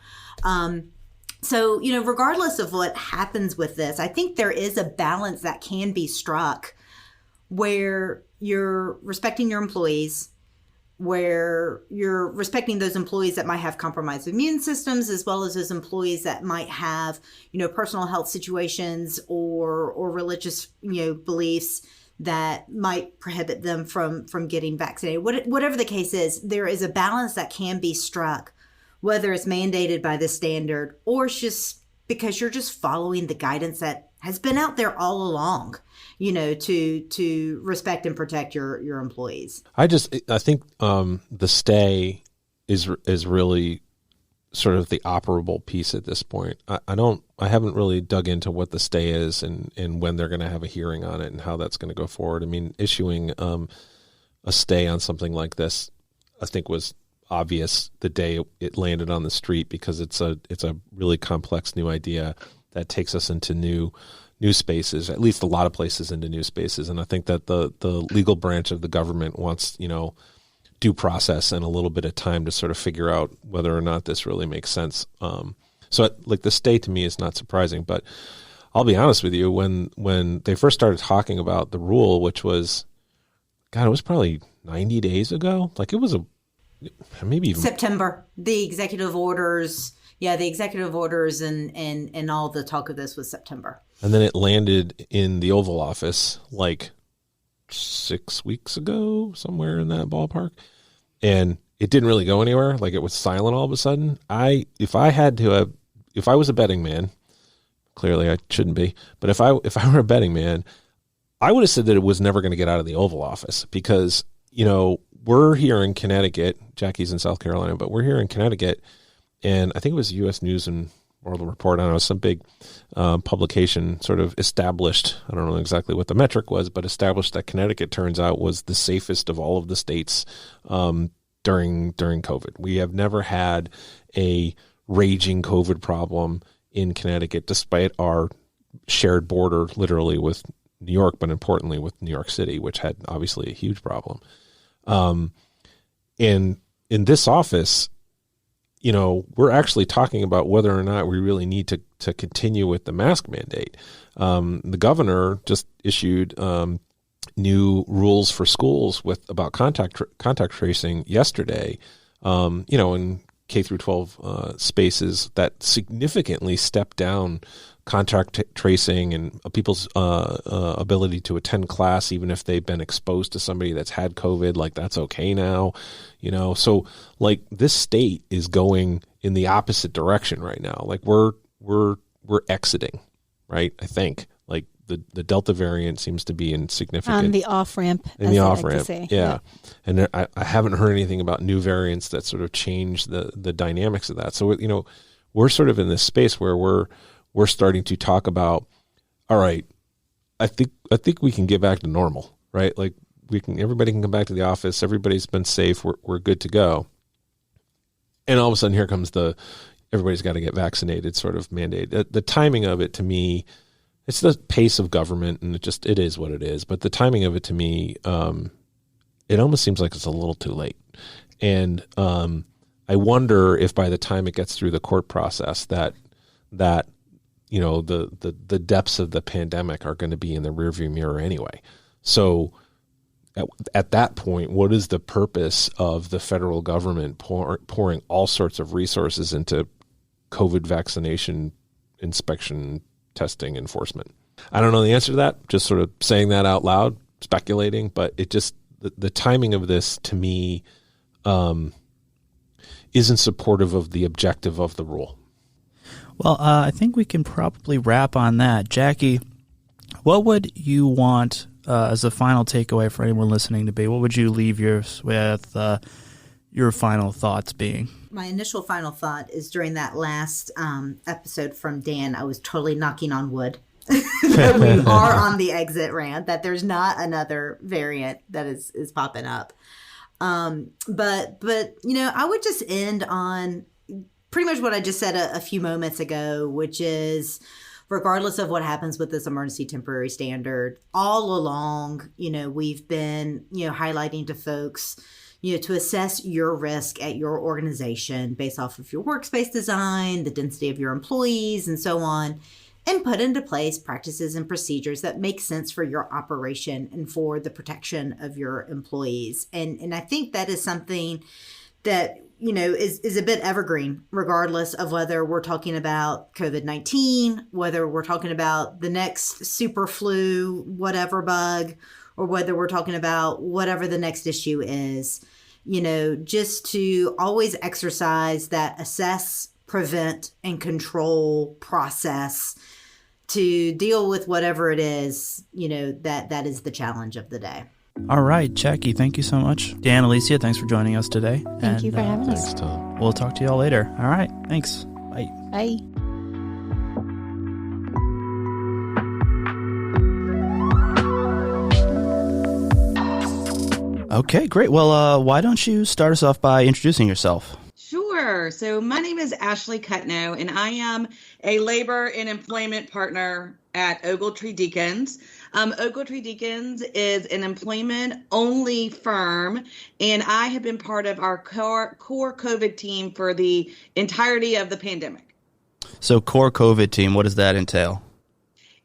So, regardless of what happens with this, I think there is a balance that can be struck where you're respecting your employees, where you're respecting those employees that might have compromised immune systems, as well as those employees that might have, personal health situations or religious, beliefs that might prohibit them from getting vaccinated. Whatever the case is, there is a balance that can be struck, whether it's mandated by this standard or it's just because you're just following the guidance that has been out there all along, to respect and protect your employees. I think the stay is really sort of the operable piece at this point. I haven't really dug into what the stay is and when they're going to have a hearing on it and how that's going to go forward. I mean, issuing a stay on something like this, I think, was obvious the day it landed on the street, because it's a really complex new idea that takes us into new spaces, at least a lot of places into new spaces. And I think that the legal branch of the government wants, due process and a little bit of time to sort of figure out whether or not this really makes sense. So the stay to me is not surprising, but I'll be honest with you, when they first started talking about the rule, which was, God, it was probably 90 days ago. Like, it was maybe even September, the executive orders. Yeah, the executive orders and all the talk of this was September. And then it landed in the Oval Office like 6 weeks ago, somewhere in that ballpark. And it didn't really go anywhere. Like, it was silent all of a sudden. If I was a betting man, clearly I shouldn't be, but if I were a betting man, I would have said that it was never going to get out of the Oval Office, because, we're here in Connecticut. Jackie's in South Carolina, but we're here in Connecticut. And I think it was U.S. News and World Report, I don't know, some big publication sort of established, I don't know exactly what the metric was, but established that Connecticut, turns out, was the safest of all of the states during COVID. We have never had a raging COVID problem in Connecticut, despite our shared border literally with New York, but importantly with New York City, which had obviously a huge problem. And in this office, we're actually talking about whether or not we really need to continue with the mask mandate. The governor just issued new rules for schools about contact tracing yesterday. In K through 12 spaces, that significantly stepped down contact tracing and people's ability to attend class, even if they've been exposed to somebody that's had COVID. Like, that's okay now, So, like, this state is going in the opposite direction right now. Like, we're exiting, right? I think, like, the Delta variant seems to be in significant on the off ramp. Yeah. And I haven't heard anything about new variants that sort of change the dynamics of that. So, we're sort of in this space where we're starting to talk about, all right, I think we can get back to normal, right? Like, everybody can come back to the office. Everybody's been safe. We're good to go. And all of a sudden, here comes everybody's got to get vaccinated sort of mandate. The timing of it, to me, it's the pace of government, and it is what it is. But the timing of it, to me, it almost seems like it's a little too late. And I wonder if by the time it gets through the court process that the depths of the pandemic are going to be in the rearview mirror anyway. So at that point, what is the purpose of the federal government pouring all sorts of resources into COVID vaccination, inspection, testing, enforcement? I don't know the answer to that. Just sort of saying that out loud, speculating, but it just, the timing of this, to me, isn't supportive of the objective of the rule. Well, I think we can probably wrap on that. Jackie, what would you want as a final takeaway for anyone listening to be? What would you leave yours with your final thoughts being? My initial final thought is during that last episode from Dan, I was totally knocking on wood that we are on the exit ramp, that there's not another variant that is popping up. But I would just end on pretty much what I just said a few moments ago, which is regardless of what happens with this emergency temporary standard, all along, we've been, highlighting to folks, to assess your risk at your organization based off of your workspace design, the density of your employees, and so on, and put into place practices and procedures that make sense for your operation and for the protection of your employees. And I think that is something that, is a bit evergreen, regardless of whether we're talking about COVID-19, whether we're talking about the next super flu, whatever bug, or whether we're talking about whatever the next issue is, just to always exercise that assess, prevent, and control process to deal with whatever it is, that is the challenge of the day. All right, Jackie, thank you so much. Dan, Alicia, thanks for joining us today. Thank you for having us. Thanks, Tom. We'll talk to you all later. All right, thanks. Bye. Bye. Okay, great. Well, why don't you start us off by introducing yourself? Sure. So my name is Ashley Cuttino, and I am a labor and employment partner at Ogletree Deakins. Ogletree Deakins is an employment-only firm, and I have been part of our core COVID team for the entirety of the pandemic. So core COVID team, what does that entail?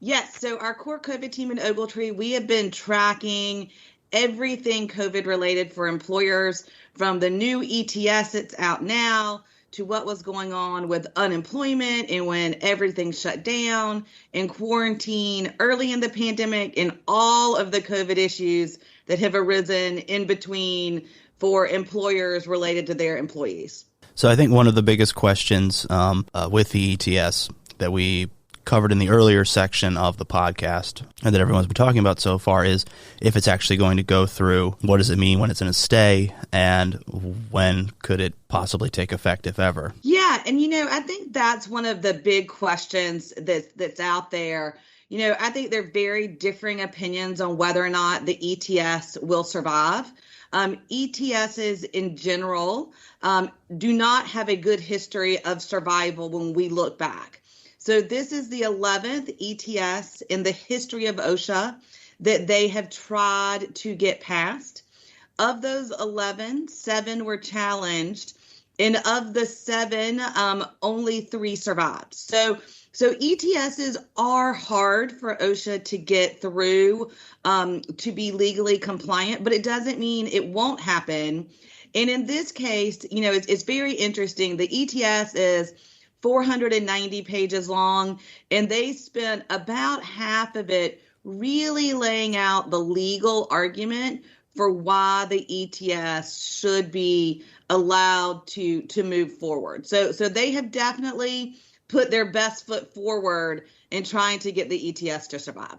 Yes. So our core COVID team in Ogletree, we have been tracking everything COVID related for employers, from the new ETS that's out now to what was going on with unemployment and when everything shut down, and quarantine early in the pandemic, and all of the COVID issues that have arisen in between for employers related to their employees. So I think one of the biggest questions with the ETS that we covered in the earlier section of the podcast and that everyone's been talking about so far is if it's actually going to go through, what does it mean when it's in a stay, and when could it possibly take effect, if ever? Yeah. And, I think that's one of the big questions that's out there. I think there are very differing opinions on whether or not the ETS will survive. ETSs in general do not have a good history of survival when we look back. So this is the 11th ETS in the history of OSHA that they have tried to get passed. Of those 11, 7 were challenged, and of the 7, only 3 survived. So ETSs are hard for OSHA to get through to be legally compliant, but it doesn't mean it won't happen. And in this case, it's very interesting. The ETS is 490 pages long, and they spent about half of it really laying out the legal argument for why the ETS should be allowed to move forward. So they have definitely put their best foot forward in trying to get the ETS to survive.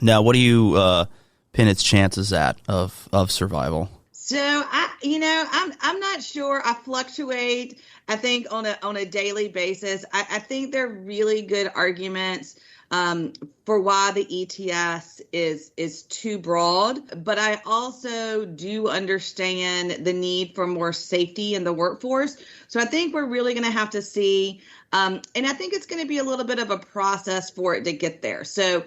Now, what do you pin its chances at of survival? So I'm not sure. I fluctuate, I think, on a daily basis. I think there are really good arguments for why the ETS is too broad, but I also do understand the need for more safety in the workforce. So I think we're really going to have to see, and I think it's going to be a little bit of a process for it to get there. So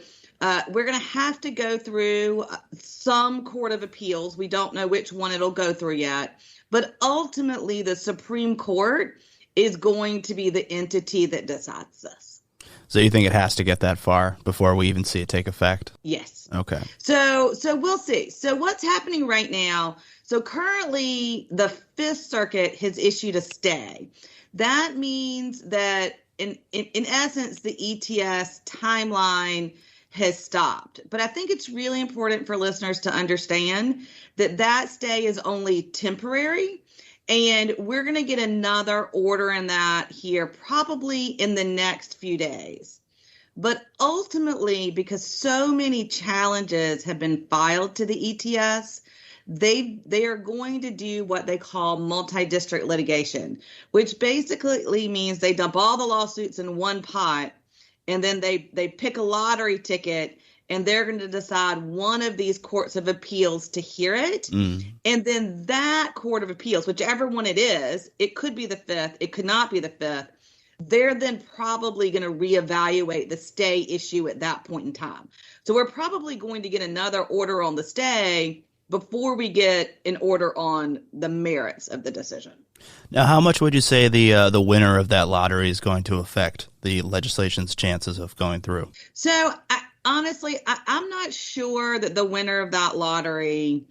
we're going to have to go through some court of appeals. We don't know which one it'll go through yet, but ultimately the Supreme Court is going to be the entity that decides this. So you think it has to get that far before we even see it take effect? Yes. Okay. So we'll see. So what's happening right now? So currently the Fifth Circuit has issued a stay. That means that in essence, the ETS timeline has stopped. But I think it's really important for listeners to understand that stay is only temporary. And we're going to get another order in that here probably in the next few days. But ultimately, because so many challenges have been filed to the ETS, they are going to do what they call multi-district litigation, which basically means they dump all the lawsuits in one pot, and then they pick a lottery ticket, and they're going to decide one of these courts of appeals to hear it. And then that court of appeals, whichever one it is, it could be the fifth, it could not be the fifth, they're then probably going to reevaluate the stay issue at that point in time. So we're probably going to get another order on the stay before we get an order on the merits of the decision. Now, how much would you say the winner of that lottery is going to affect the legislation's chances of going through? So honestly, I'm not sure that the winner of that lottery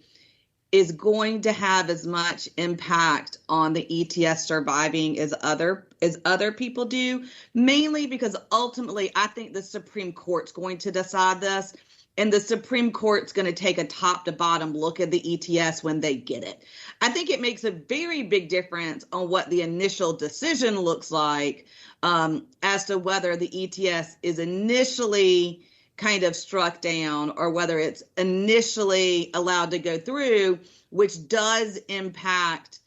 is going to have as much impact on the ETS surviving as other people do, mainly because ultimately I think the Supreme Court's going to decide this, and the Supreme Court's going to take a top to bottom look at the ETS when they get it. I think it makes a very big difference on what the initial decision looks like as to whether the ETS is initially kind of struck down or whether it's initially allowed to go through, which does impact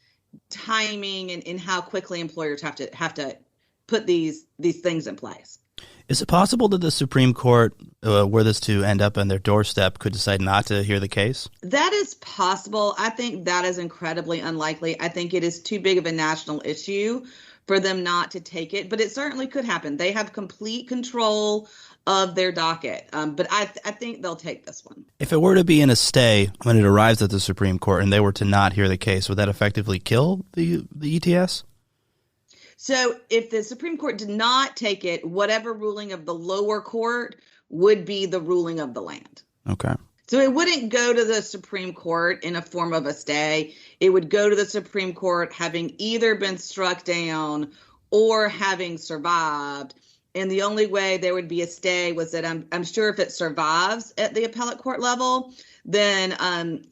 timing and how quickly employers have to put these things in place. Is it possible that the Supreme Court, were this to end up on their doorstep, could decide not to hear the case? That is possible. I think that is incredibly unlikely. I think it is too big of a national issue for them not to take it, but it certainly could happen. They have complete control of their docket, but I think they'll take this one. If it were to be in a stay when it arrives at the Supreme Court and they were to not hear the case, would that effectively kill the ETS? So if the Supreme Court did not take it, whatever ruling of the lower court would be the ruling of the land. Okay. So it wouldn't go to the Supreme Court in a form of a stay. It would go to the Supreme Court having either been struck down or having survived. And the only way there would be a stay was that I'm sure if it survives at the appellate court level, then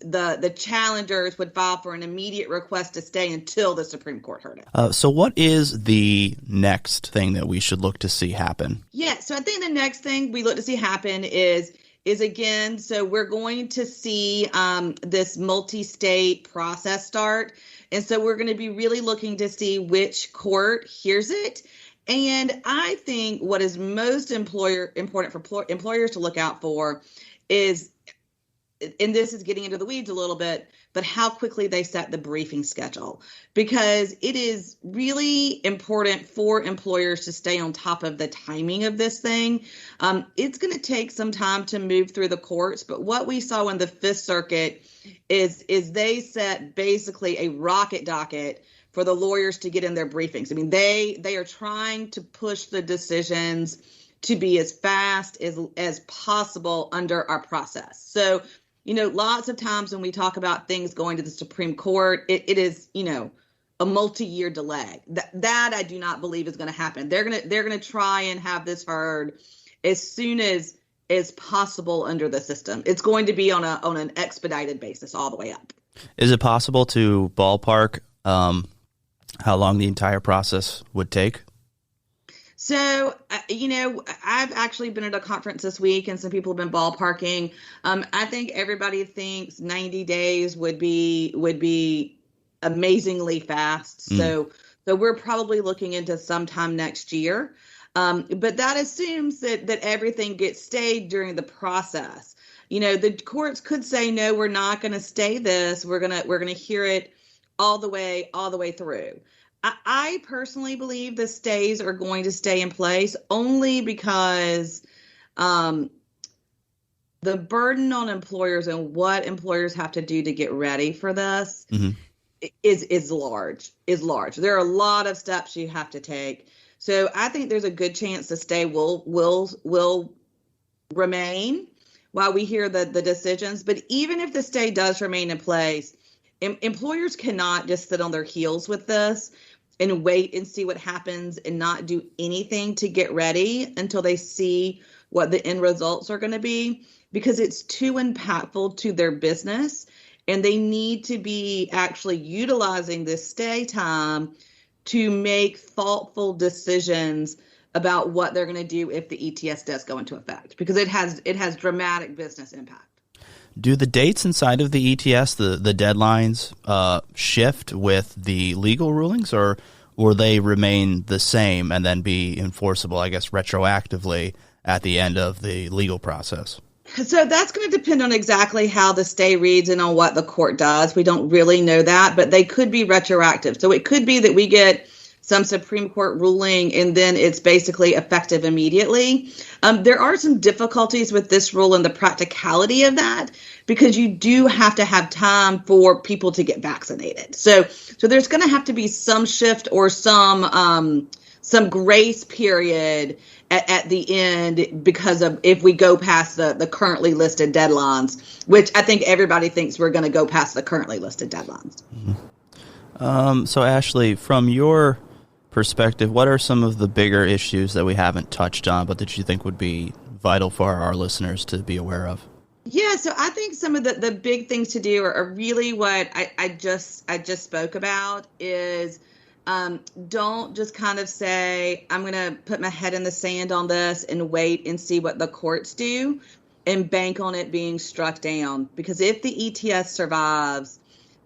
the challengers would file for an immediate request to stay until the Supreme Court heard it. So what is the next thing that we should look to see happen? Yeah, so I think the next thing we look to see happen is again, so we're going to see this multi-state process start. And so we're going to be really looking to see which court hears it. And I think what is most important for employers to look out for is, and this is getting into the weeds a little bit, but how quickly they set the briefing schedule, because it is really important for employers to stay on top of the timing of this thing. It's going to take some time to move through the courts, but what we saw in the Fifth Circuit is they set basically a rocket docket for the lawyers to get in their briefings. I mean, they are trying to push the decisions to be as fast as possible under our process. So, lots of times when we talk about things going to the Supreme Court, it is, a multi-year delay. That I do not believe is going to happen. They're going to try and have this heard as soon as possible under the system. It's going to be on an expedited basis all the way up. Is it possible to ballpark how long the entire process would take? So, I've actually been at a conference this week and some people have been ballparking. I think everybody thinks 90 days would be amazingly fast. So we're probably looking into sometime next year. But that assumes that everything gets stayed during the process. The courts could say, no, we're not going to stay this. We're going to hear it all the way through. I personally believe the stays are going to stay in place only because the burden on employers and what employers have to do to get ready for this is large. There are a lot of steps you have to take. So I think there's a good chance the stay will remain while we hear the decisions. But even if the stay does remain in place, employers cannot just sit on their heels with this and wait and see what happens and not do anything to get ready until they see what the end results are going to be, because it's too impactful to their business. and they need to be actually utilizing this stay time to make thoughtful decisions about what they're going to do if the ETS does go into effect, because it has dramatic business impact. Do the dates inside of the ETS, the deadlines, shift with the legal rulings, or they remain the same and then be enforceable, I guess, retroactively at the end of the legal process? So that's going to depend on exactly how the stay reads and on what the court does. We don't really know that, but they could be retroactive. So it could be that we get some Supreme Court ruling and then it's basically effective immediately. There are some difficulties with this rule and the practicality of that, because you do have to have time for people to get vaccinated. So there's going to have to be some shift or some grace period at the end, because of if we go past the currently listed deadlines, which I think everybody thinks we're going to go past the currently listed deadlines. Mm-hmm. So Ashley, from your perspective, what are some of the bigger issues that we haven't touched on, but that you think would be vital for our listeners to be aware of? Yeah, so I think some of the big things to do are really what I just spoke about is don't just kind of say, I'm going to put my head in the sand on this and wait and see what the courts do and bank on it being struck down. Because if the ETS survives,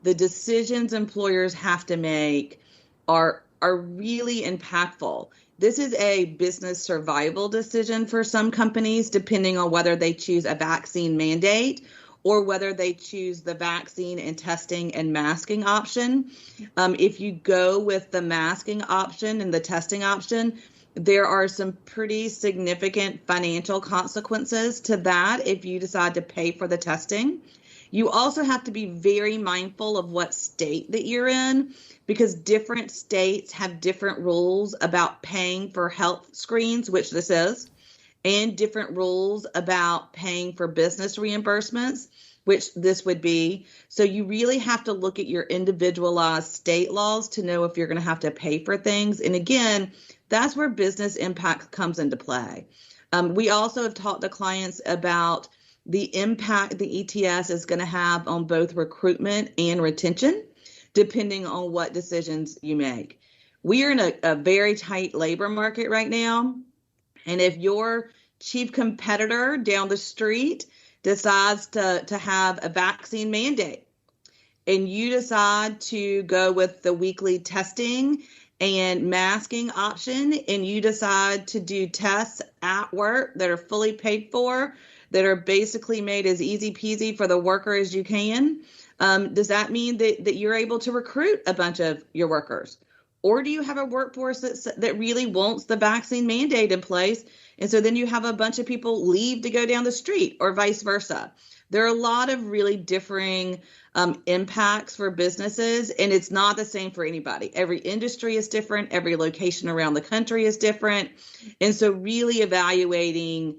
the decisions employers have to make are really impactful. This is a business survival decision for some companies, depending on whether they choose a vaccine mandate or whether they choose the vaccine and testing and masking option. If you go with the masking option and the testing option, there are some pretty significant financial consequences to that if you decide to pay for the testing. You also have to be very mindful of what state that you're in, because different states have different rules about paying for health screens, which this is, and different rules about paying for business reimbursements, which this would be. So you really have to look at your individualized state laws to know if you're going to have to pay for things. And again, that's where business impact comes into play. We also have talked to clients about the impact the ETS is going to have on both recruitment and retention, depending on what decisions you make. We are in a very tight labor market right now. And if your chief competitor down the street decides to have a vaccine mandate and you decide to go with the weekly testing and masking option, and you decide to do tests at work that are fully paid for, that are basically made as easy peasy for the worker as you can, does that mean that you're able to recruit a bunch of your workers? Or do you have a workforce that really wants the vaccine mandate in place, and so then you have a bunch of people leave to go down the street, or vice versa? There are a lot of really differing impacts for businesses, and it's not the same for anybody. Every industry is different. Every location around the country is different. And so really evaluating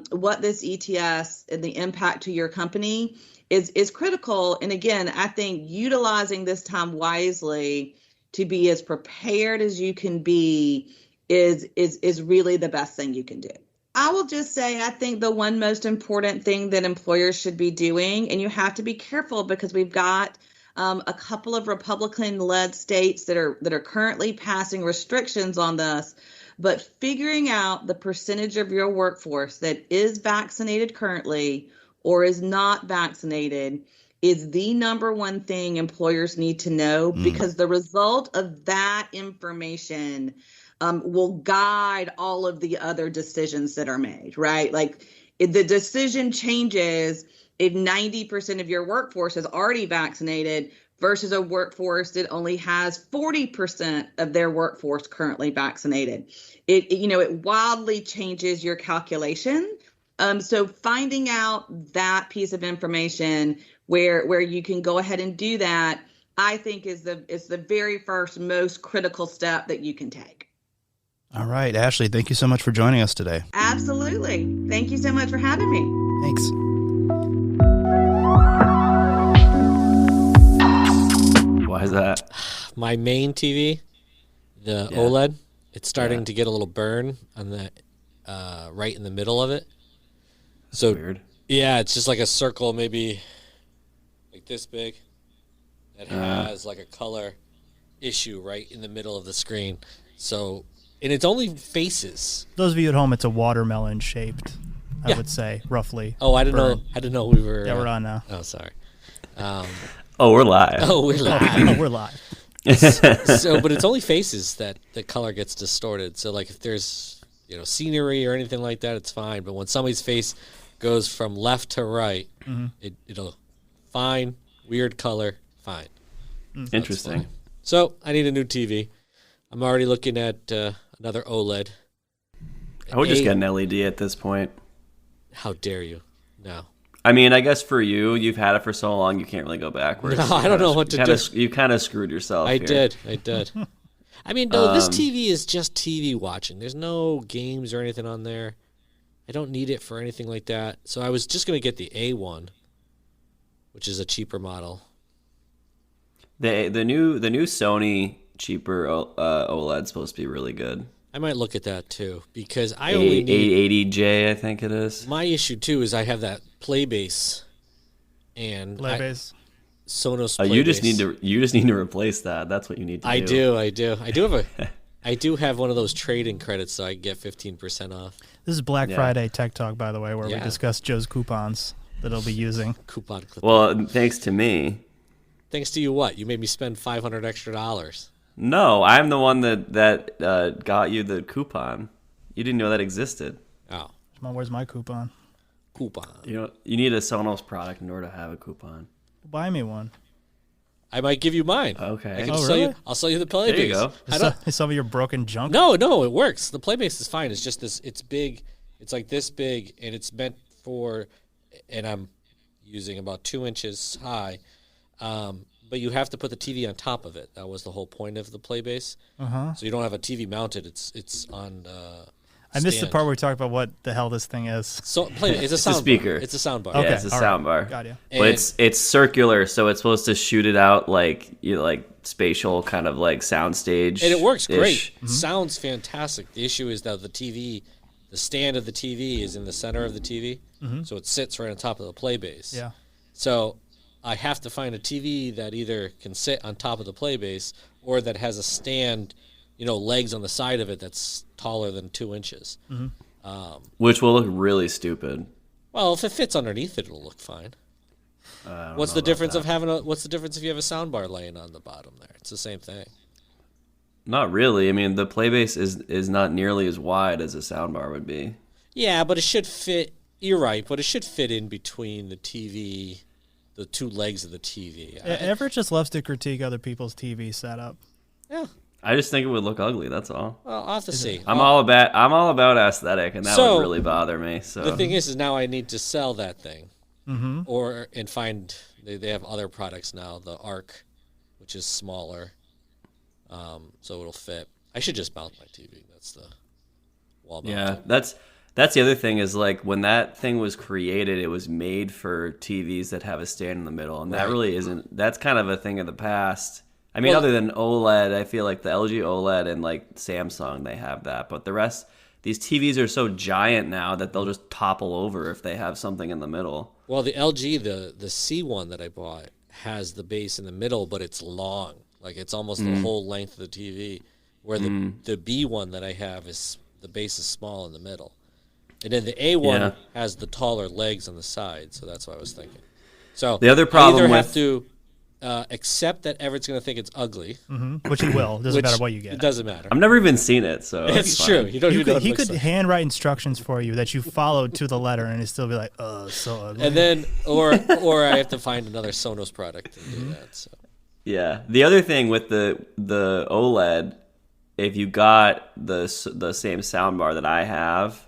what this ETS and the impact to your company is critical. And again, I think utilizing this time wisely to be as prepared as you can be is really the best thing you can do. I will just say, I think the one most important thing that employers should be doing, and you have to be careful because we've got a couple of Republican-led states that are currently passing restrictions on this, but figuring out the percentage of your workforce that is vaccinated currently or is not vaccinated is the number one thing employers need to know, because the result of that information will guide all of the other decisions that are made, right? Like if the decision changes if 90% of your workforce is already vaccinated versus a workforce that only has 40% of their workforce currently vaccinated. It wildly changes your calculation. So finding out that piece of information where you can go ahead and do that, I think is the very first most critical step that you can take. All right, Ashley, thank you so much for joining us today. Absolutely. Thank you so much for having me. Thanks. Why is that? My main TV, the OLED, it's starting to get a little burn on the right in the middle of it. That's weird. Yeah, it's just like a circle, maybe like like this big that has like a color issue right in the middle of the screen. So, and it's only faces. Those of you at home, it's a watermelon shaped, I would say, roughly. Oh, I didn't know. I didn't know we were. Yeah, we're on now. Oh, sorry. Oh, we're live. Oh, we're live. We're live. So, but it's only faces that the color gets distorted. So, like if there's scenery or anything like that, it's fine. But when somebody's face goes from left to right, it'll fine, weird color, fine. Interesting. Fine. So I need a new TV. I'm already looking at another OLED. I would just get an LED at this point. How dare you? No. I mean, I guess for you, you've had it for so long, you can't really go backwards. No, I don't know what to do. You kind of screwed yourself. I did. I mean, no, this TV is just TV watching. There's no games or anything on there. I don't need it for anything like that. So I was just going to get the A1, which is a cheaper model. The new Sony cheaper OLED is supposed to be really good. I might look at that too because I only need 880J, I think it is. My issue too is I have that Playbase and Playbase. Sonos Playbase. You just need to replace that. That's what you need to do. I do have one of those trade-in credits, so I get 15% off. This is Black Friday Tech Talk, by the way, where we discuss Joe's coupons that he'll be using. Coupon clip. Well, thanks to me. Thanks to you, what? You made me spend $500 extra. No, I'm the one that got you the coupon. You didn't know that existed. Oh. Where's my coupon? You need a Sonos product in order to have a coupon. Buy me one. I might give you mine. Okay. I'll sell you the Playbase. There you go. Some of your broken junk? No, it works. The Playbase is fine. It's just this. It's big. It's like this big, and it's meant for. And I'm using about 2 inches high. But you have to put the TV on top of it. That was the whole point of the Playbase. So you don't have a TV mounted. It's on. I missed the part where we talked about what the hell this thing is. So it's a sound speaker. Bar. It's a sound bar. Okay, Yeah, it's a sound bar. Got you. But it's circular, so it's supposed to shoot it out like spatial kind of like soundstage. And it works great. Sounds fantastic. The issue is that the stand of the TV is in the center of the TV, so it sits right on top of the Playbase. Yeah. So I have to find a TV that either can sit on top of the Playbase or that has a stand, legs on the side of it that's taller than 2 inches. Which will look really stupid. Well, if it fits underneath it, it'll look fine. What's the difference What's the difference if you have a sound bar laying on the bottom there? It's the same thing. Not really. I mean, the Playbase is not nearly as wide as a soundbar would be. Yeah, but it should fit. You're right, but it should fit in between the TV, the two legs of the TV. Everett just loves to critique other people's TV setup. Yeah. I just think it would look ugly. That's all. Well, I'll have to see. I'm all about aesthetic, and that would really bother me. So the thing is now I need to sell that thing, and find they have other products now. The Arc, which is smaller, so it'll fit. I should just mount my TV. That's the wall mount. Yeah, that's the other thing is like when that thing was created, it was made for TVs that have a stand in the middle, and that really isn't. That's kind of a thing of the past. I mean, other than OLED, I feel like the LG OLED and like Samsung, they have that. But the rest, these TVs are so giant now that they'll just topple over if they have something in the middle. Well, the LG, the C1 that I bought has the base in the middle, but it's long. Like it's almost the whole length of the TV. Where the B1 that I have is the base is small in the middle. And then the A1 has the taller legs on the side. So that's what I was thinking. So the other problem I either have to accept that Everett's going to think it's ugly. Which he will. It doesn't matter what you get. It doesn't matter. I've never even seen it, so it's true. You don't even know what it He looks could like. handwrite instructions for you that you followed to the letter, and he'd still be like, so ugly. And then, or I have to find another Sonos product and do that. So. Yeah. The other thing with the OLED, if you got the same soundbar that I have,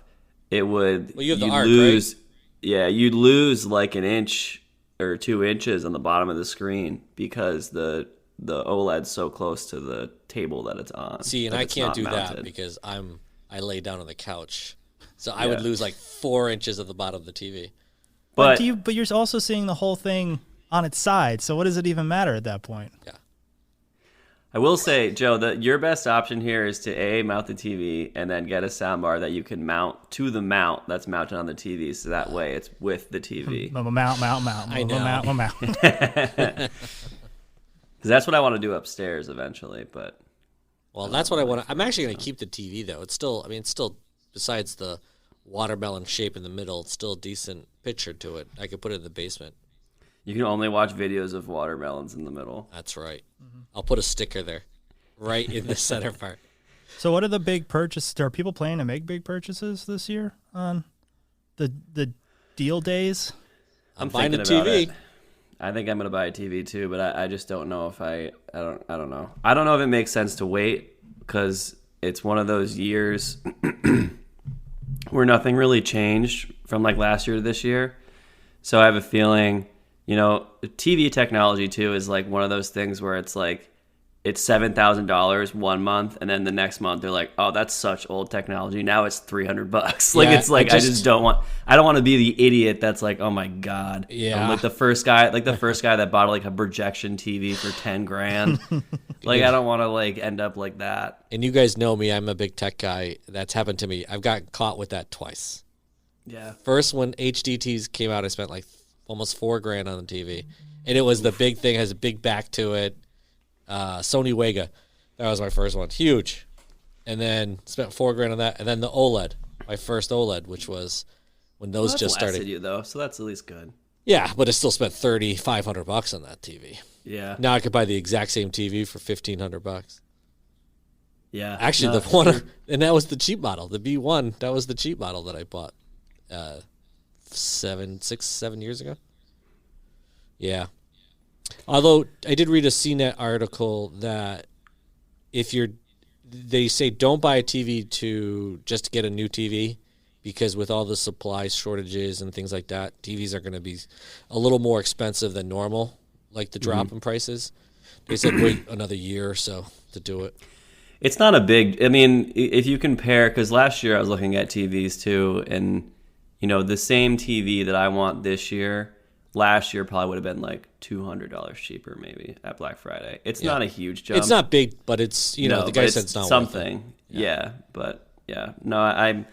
it would you have the Arc, right? Yeah, you'd lose like an inch or 2 inches on the bottom of the screen because the OLED's so close to the table that it's on. See, and I can't do that because I lay down on the couch, so I would lose like 4 inches of the bottom of the TV. But you're also seeing the whole thing on its side. So what does it even matter at that point? Yeah. I will say, Joe, that your best option here is to mount the TV and then get a soundbar that you can mount to the mount that's mounted on the TV, so that way it's with the TV. Mount. I know. Mount. Because that's what I want to do upstairs eventually. But Well, that's what I want. I'm actually going to keep the TV though. It's still, besides the watermelon shape in the middle, it's still a decent picture to it. I could put it in the basement. you can only watch videos of watermelons in the middle. That's right. I'll put a sticker there, right in the center part. So what are the big purchases? Are people planning to make big purchases this year on the deal days? I'm buying a thinking about TV. it. I think I'm going to buy a TV too, but I just don't know if I don't know. I don't know if it makes sense to wait because it's one of those years where nothing really changed from like last year to this year. So I have a feeling, TV technology too is like one of those things where it's like it's $7,000 one month, and then the next month they're like, "Oh, that's such old technology. Now it's $300." Like Yeah, it's like I just don't want. I don't want to be the idiot that's like, "Oh my god." Yeah. I'm like the first guy that bought like a projection TV for $10,000. Like I don't want to like end up like that. And you guys know me. I'm a big tech guy. That's happened to me. I've gotten caught with that twice. Yeah. First, when HDTs came out, I spent like almost $4,000 on the TV, and it was the big thing. Has a big back to it. Sony Wega, that was my first one, huge, and then spent $4,000 on that, and then the OLED, my first OLED, which was when those just started. You though, so that's at least good. Yeah, but I still spent $3,500 on that TV. Yeah. Now I could buy the exact same TV for $1,500. Yeah. Actually, No, the one, and that was the cheap model, the B1. That was the cheap model that I bought, 7 years ago. Yeah. Although I did read a CNET article that they say don't buy a TV just to get a new TV, because with all the supply shortages and things like that, TVs are going to be a little more expensive than normal, like the drop in prices. They said wait another year or so to do it. It's not a big. I mean, if you compare, because last year I was looking at TVs too, and the same TV that I want this year, last year probably would have been like $200 cheaper maybe at Black Friday. It's not a huge jump. It's not big, but it's the guy said it's not something. worth it. Yeah, but yeah, no, I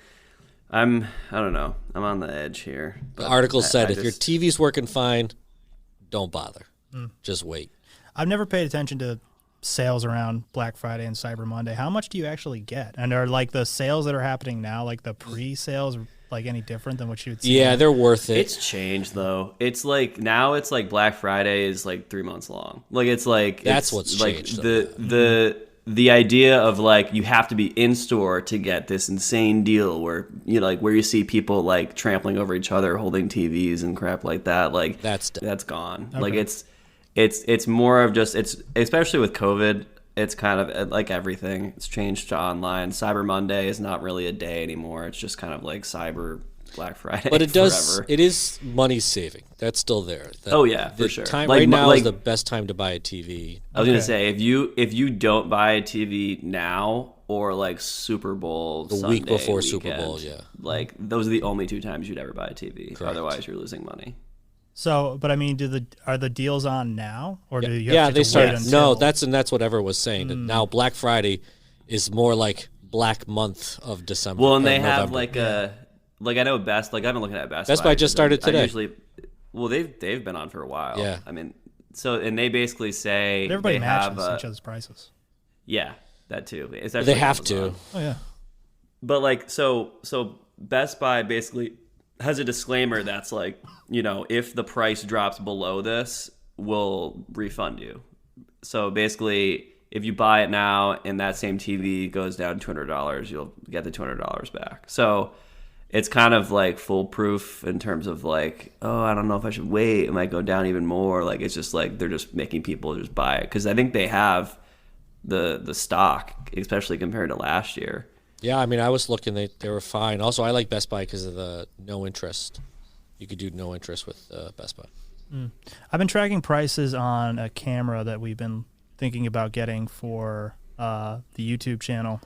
don't know. I'm on the edge here. The article said if your TV's working fine, don't bother. Just wait. I've never paid attention to sales around Black Friday and Cyber Monday. How much do you actually get? And are like the sales that are happening now, like the pre-sales, like any different than what you would see? Yeah, they're worth it. It's changed though. It's like now it's like Black Friday is like 3 months long. Like it's like that's what's changed. The idea of like you have to be in store to get this insane deal where where you see people like trampling over each other holding TVs and crap like that. Like that's gone. Okay. Like it's more of just it's especially with COVID. It's kind of like everything. It's changed to online. Cyber Monday is not really a day anymore. It's just kind of like Cyber Black Friday. But it is money saving. That's still there. For sure. Time right now is the best time to buy a TV. I was gonna say if you don't buy a TV now or like Super Bowl the Sunday week before weekend, Super Bowl, yeah, like those are the only 2 times you'd ever buy a TV. Correct. Otherwise, you're losing money. So, but I mean, are the deals on now, or do you? Yeah, have to they start. wait until... No, that's what Everett was saying. That now Black Friday is more like Black Month of December. Well, and they November. have like I know Best. Like I've been looking at Best. Best Buy just started today. They've been on for a while. Yeah. I mean, and they basically say everybody they matches have each other's prices. Yeah, that too. They have to. Oh yeah. But like so Best Buy basically has a disclaimer that's like, if the price drops below this, we'll refund you. So basically, if you buy it now and that same TV goes down $200, you'll get the $200 back. So it's kind of like foolproof in terms of like, oh, I don't know if I should wait. It might go down even more. Like it's just like they're just making people just buy it because I think they have the stock, especially compared to last year. Yeah, I mean, I was looking; they were fine. Also, I like Best Buy because of the no interest. You could do no interest with Best Buy. I've been tracking prices on a camera that we've been thinking about getting for the YouTube channel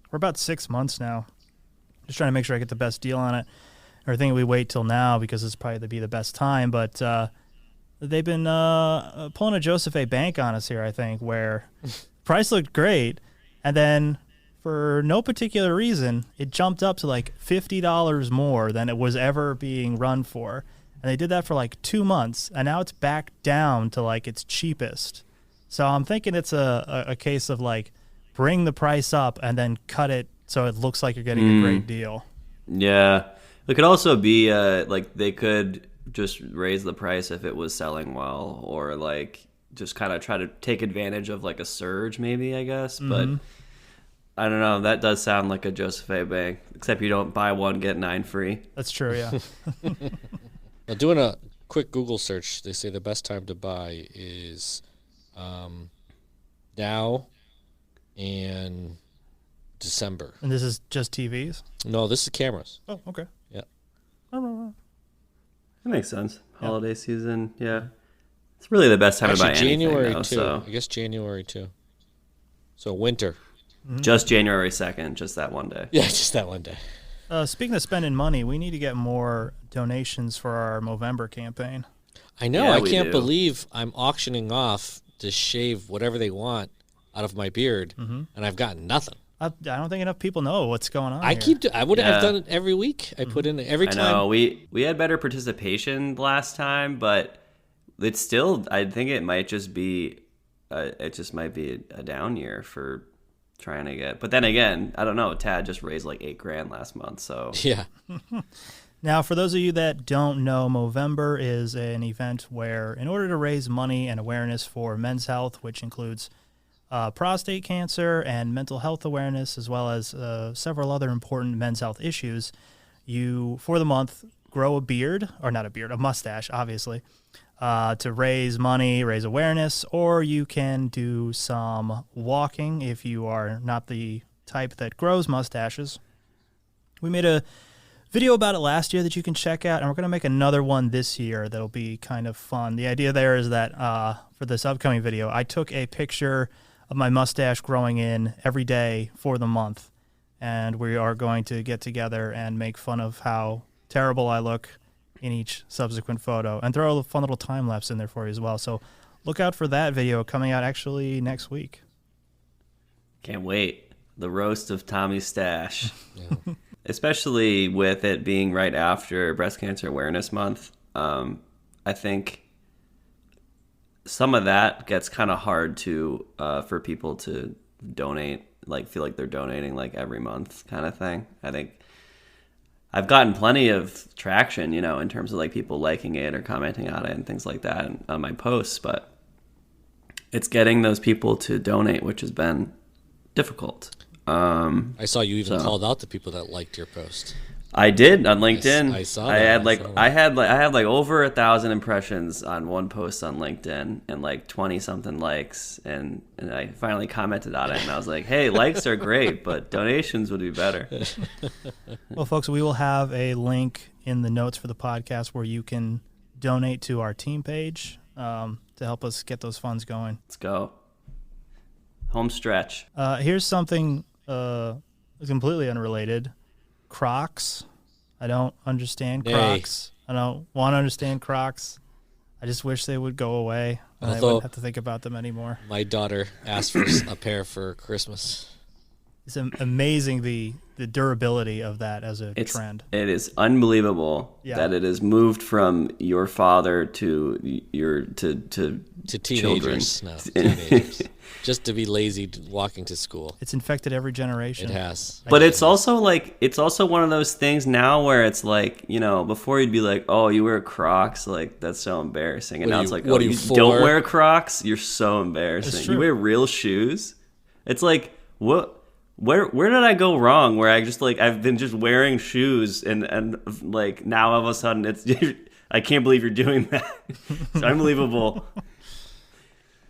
for about 6 months now. Just trying to make sure I get the best deal on it. Or I think we wait till now because it's probably be the best time. But they've been pulling a Joseph A. Bank on us here, I think, where price looked great. And then for no particular reason, it jumped up to like $50 more than it was ever being run for. And they did that for like 2 months. And now it's back down to like its cheapest. So I'm thinking it's a case of like bring the price up and then cut it so it looks like you're getting a great deal. Yeah. It could also be like they could just raise the price if it was selling well, or like just kind of try to take advantage of like a surge maybe, I guess. But I don't know. That does sound like a Joseph A. Bank, except you don't buy one, get 9 free. That's true, yeah. Now, doing a quick Google search, they say the best time to buy is now and December. And this is just TVs? No, this is cameras. Oh, okay. Yeah. That makes sense. Holiday season, yeah. It's really the best time to buy anything, January though, too. so. I guess January too. So winter. Just January 2nd, just that one day. Yeah, just that one day. Speaking of spending money, we need to get more donations for our Movember campaign. I know. Yeah, I we can't do. believe I'm auctioning off to shave whatever they want out of my beard, and I've gotten nothing. I don't think enough people know what's going on. I've done it every week. I put in every I time. know. We had better participation last time, but it's still, I think it might just be, a down year for trying to get, but then again, I don't know. Tad just raised like $8,000 last month, so. Yeah. Now, for those of you that don't know, Movember is an event where, in order to raise money and awareness for men's health, which includes prostate cancer and mental health awareness, as well as several other important men's health issues, you, for the month, grow a beard, or not a beard, a mustache, obviously, to raise money, raise awareness, or you can do some walking if you are not the type that grows mustaches. We made a video about it last year that you can check out, and we're going to make another one this year that'll be kind of fun. The idea there is that for this upcoming video, I took a picture of my mustache growing in every day for the month, and we are going to get together and make fun of how terrible I look in each subsequent photo, and throw a fun little time lapse in there for you as well. So look out for that video coming out actually next week. Can't wait. The roast of Tommy's stash. Yeah. Especially with it being right after Breast Cancer Awareness Month. I think some of that gets kind of hard to for people to donate, like feel like they're donating like every month kind of thing. I think I've gotten plenty of traction, in terms of like people liking it or commenting on it and things like that on my posts, but it's getting those people to donate, which has been difficult. I saw you even called out the people that liked your post. I did on LinkedIn. I saw that. I had over 1,000 impressions on one post on LinkedIn and like 20 something likes, and I finally commented on it, and I was like, hey, likes are great, but donations would be better. Well, folks, we will have a link in the notes for the podcast where you can donate to our team page to help us get those funds going. Let's go. Home stretch. Here's something completely unrelated. Crocs. I don't understand Crocs. I don't want to understand Crocs. I just wish they would go away, and I wouldn't have to think about them anymore. My daughter asked for a pair for Christmas. It's amazing the durability of that as a trend. It is unbelievable that it has moved from your father to teenagers now. Teenagers. Just to be lazy walking to school. It's infected every generation. It has. But it's also one of those things now where it's like, before you'd be like, oh, you wear Crocs, like that's so embarrassing. And now it's like, oh, you don't wear Crocs, you're so embarrassing. You wear real shoes. It's like, what? Where did I go wrong? Where I just I've been just wearing shoes and like now all of a sudden it's I can't believe you're doing that. It's unbelievable.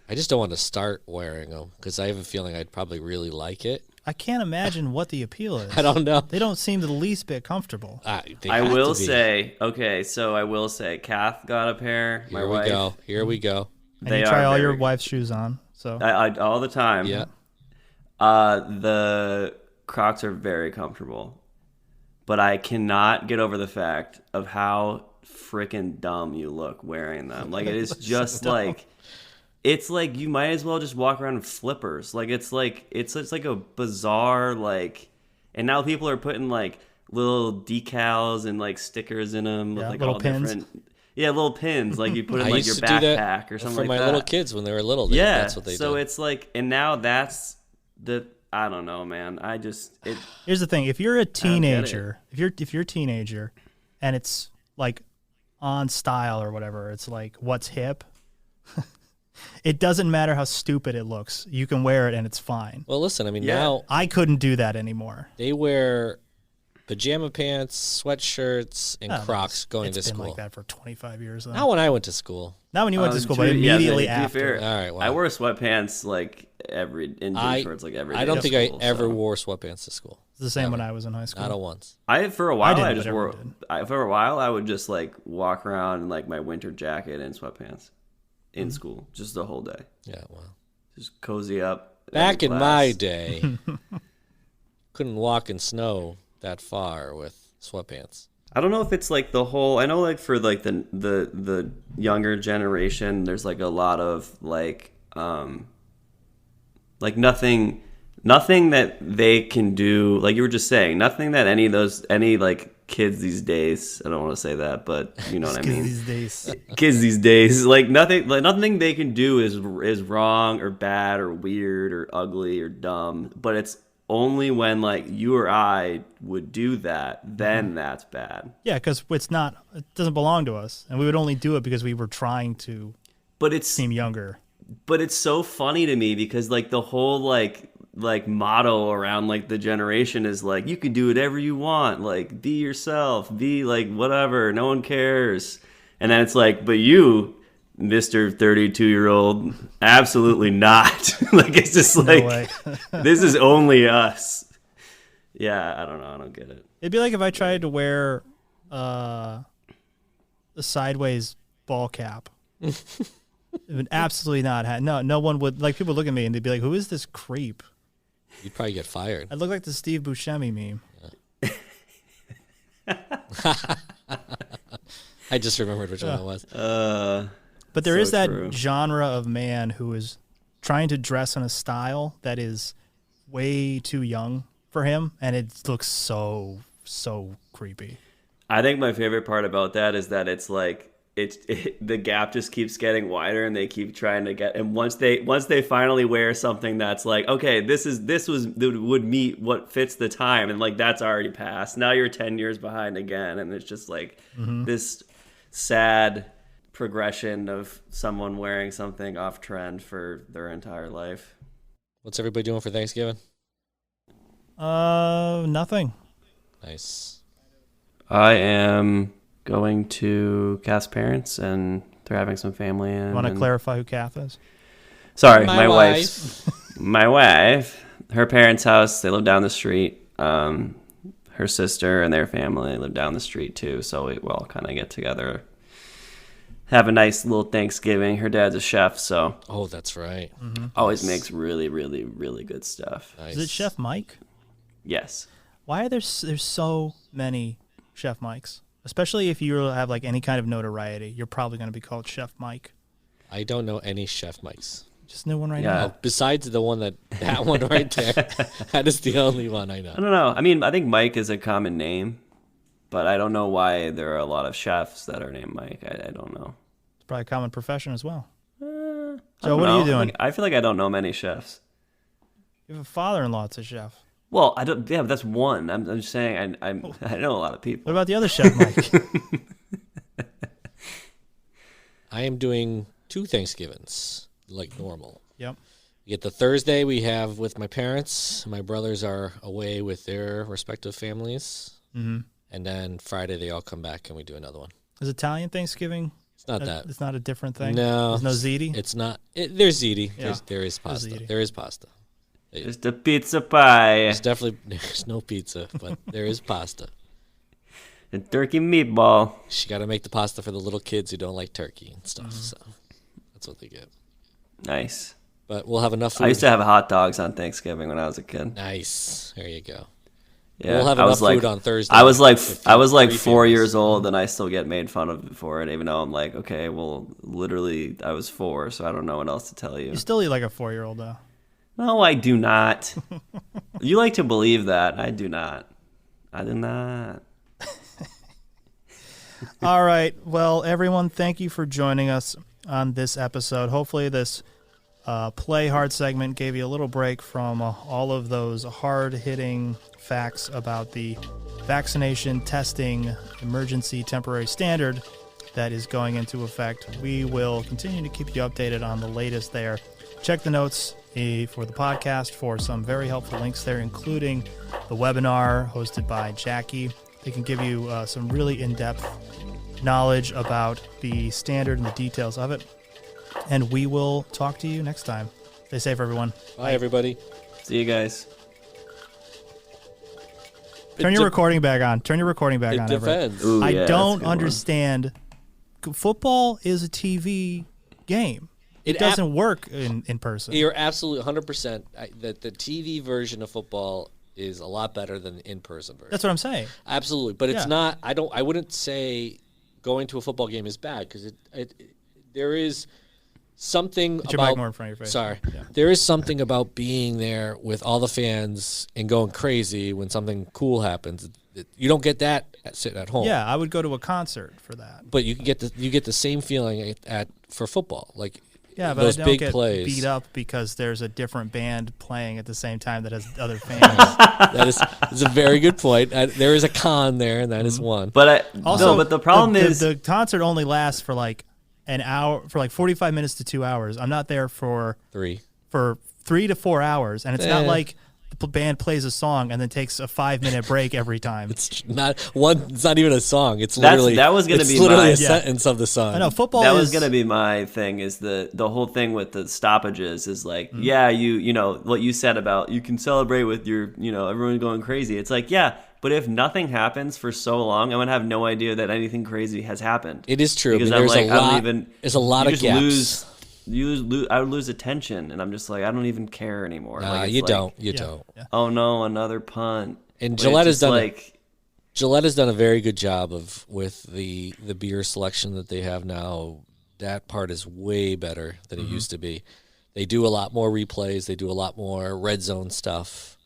I just don't want to start wearing them because I have a feeling I'd probably really like it. I can't imagine what the appeal is. I don't know. They don't seem the least bit comfortable. I will say, Kath got a pair. My wife. Here we go. And you try all your wife's shoes on. So I all the time. Yeah. The Crocs are very comfortable, but I cannot get over the fact of how freaking dumb you look wearing them. Like it is just it's like you might as well just walk around in flippers. Like it's like a bizarre like, and now people are putting like little decals and like stickers in them with like little all pins. different. Yeah, little pins like you put in I like used your to do that backpack or something for like my that. little kids when they were little. Yeah, That's what they so did. it's like, and now that's I don't know, man. Here's the thing: if you're a get it. teenager, if you're a teenager, and it's like on style or whatever, it's like what's hip. It doesn't matter how stupid it looks. You can wear it and it's fine. Well, listen, I mean, Yeah. now I couldn't do that anymore. they wear pajama pants, sweatshirts, and Oh, Crocs going it's to been school. like that for 25 years. Though. Not when I went to school. Not when you went to school, but true, yeah, immediately to be after. fair, All right, well, I wear sweatpants like in jean shorts like every day. I don't to think I school, ever so. wore sweatpants to school. It's the same when I was in high school. Not a once. For a while didn't, I but just everyone wore. did. For a while I would just like walk around in like my winter jacket and sweatpants in school just the whole day. Yeah, well. Just cozy up. Back in class. my day, couldn't walk in snow that far with sweatpants. I don't know if it's like the whole. I know like for like the younger generation, there's like a lot of like nothing that they can do. Like you were just saying, nothing that any like kids these days. I don't want to say that, but you know what I mean. These days. Kids these days, like nothing they can do is wrong or bad or weird or ugly or dumb. But it's only when like you or I would do that, then that's bad. Yeah, because it doesn't belong to us, and we would only do it because we were trying to But it's seem younger. But it's so funny to me because like the whole like motto around like the generation is like you can do whatever you want, like be yourself, be like whatever, no one cares. And then it's like, but you, Mr. 32-year-old, absolutely not. Like it's just like way. this is only us. Yeah, I don't know, I don't get it. It'd be like if I tried to wear the sideways ball cap. It would absolutely not. No one would. Like people look at me and they'd be like, "Who is this creep?" You'd probably get fired. I'd look like the Steve Buscemi meme. I just remembered which one it was. But there So is that true. genre of man who is trying to dress in a style that is way too young for him, and it looks so creepy. I think my favorite part about that is that it's like the gap just keeps getting wider, and they keep trying to get. And once they finally wear something that's like, okay, would meet what fits the time, and like that's already passed. Now you're 10 years behind again, and it's just like this sad progression of someone wearing something off trend for their entire life. What's everybody doing for Thanksgiving? Nothing. Nice. I am going to Kath's parents, and they're having some family. And Want to clarify who Kath is? Sorry, My my wife. wife's my wife. Her parents' house. They live down the street. Her sister and their family live down the street too. So we'll all kind of get together, have a nice little Thanksgiving. Her dad's a chef, so Oh, that's right. always makes really, really, really good stuff. Nice. Is it Chef Mike? Yes. Why are there's so many Chef Mikes? Especially if you have like any kind of notoriety, you're probably going to be called Chef Mike. I don't know any Chef Mikes. Just new one right Yeah. now. Oh, besides the one that one right there. That is the only one I know. I don't know. I mean, I think Mike is a common name, but I don't know why there are a lot of chefs that are named Mike. I don't know. It's probably a common profession as well. I So don't what are you know. doing? I feel like I don't know many chefs. You have a father-in-law that's a chef. Well, I don't. Yeah, but that's one. I'm just saying. I know a lot of What people. about the other Chef Mike? I am doing 2 Thanksgivings like normal. Yep. You get the Thursday we have with my parents. My brothers are away with their respective families. Mm-hmm. And then Friday they all come back and we do another one. Is Italian Thanksgiving? It's not that. It's not a different thing? No. There's no ziti? It's not. There's ziti. Yeah. There is pasta. ziti. There is pasta. Just a pizza pie There's definitely there's no pizza, but there is pasta. and turkey meatball. She got to make the pasta for the little kids who don't like turkey and stuff. So that's what they get. Nice. But we'll have enough food. I used to have hot dogs on Thanksgiving when I was a kid. Nice. There you go. Yeah, We'll have enough food on Thursday. I was like three 4 families. years old, and I still get made fun of for it, even though I'm like, okay, well, literally, I was 4, so I don't know what else to tell you. You still eat like a 4-year-old, though. No, I do not. You like to believe that. I do not. I do not. All right. Well, everyone, thank you for joining us on this episode. Hopefully this Play Hard segment gave you a little break from all of those hard-hitting facts about the vaccination testing emergency temporary standard that is going into effect. We will continue to keep you updated on the latest there. Check the notes for the podcast for some very helpful links there, including the webinar hosted by Jackie. They can give you some really in-depth knowledge about the standard and the details of it. And we will talk to you next time. Stay safe, everyone. Bye, everybody. See you guys. Turn your recording back on. Turn your recording back It on, Everett. depends. Ooh, I yeah, that's a don't good one. understand. Football is a TV game. It doesn't work in person. You're absolutely 100%. That the TV version of football is a lot better than the in-person version. That's what I'm saying. Absolutely, but it's Yeah. not. I wouldn't say going to a football game is bad because there is something Get your about. mic more in front of your face. Sorry, Yeah. there is something about being there with all the fans and going crazy when something cool happens. You don't get that sitting at home. Yeah, I would go to a concert for that. but you can get the same feeling for football. Like Yeah, but those I don't big get plays. beat up because there's a different band playing at the same time that has other fans. That is a very good point. There is a con there, and that is one. But Also, but the problem is the concert only lasts for like an hour, for like 45 minutes to 2 hours. I'm not there for 3. 3 to 4 hours, and it's not Eh. like the band plays a song and then takes a 5-minute break every time. It's not one. It's not even a song. It's literally that was gonna it's be literally my- a Yeah. sentence of the song. I know football that is was gonna be my thing. Is the whole thing with the stoppages is like, Mm-hmm. yeah, you know what you said about you can celebrate with your everyone going crazy. It's like, yeah, but if nothing happens for so long, I'm gonna have no idea that anything crazy has happened. It is true. Because But there's I'm like, a lot. I don't even. There's a lot you of just gaps. I would lose attention, and I'm just like, I don't even care anymore. Nah, Like, it's you like, don't. You Yeah, don't. yeah. Oh no, another punt. And But Gillette it's has just done Gillette has done a very good job with the beer selection that they have now. That part is way better than Mm-hmm. it used to be. They do a lot more replays. They do a lot more red zone stuff.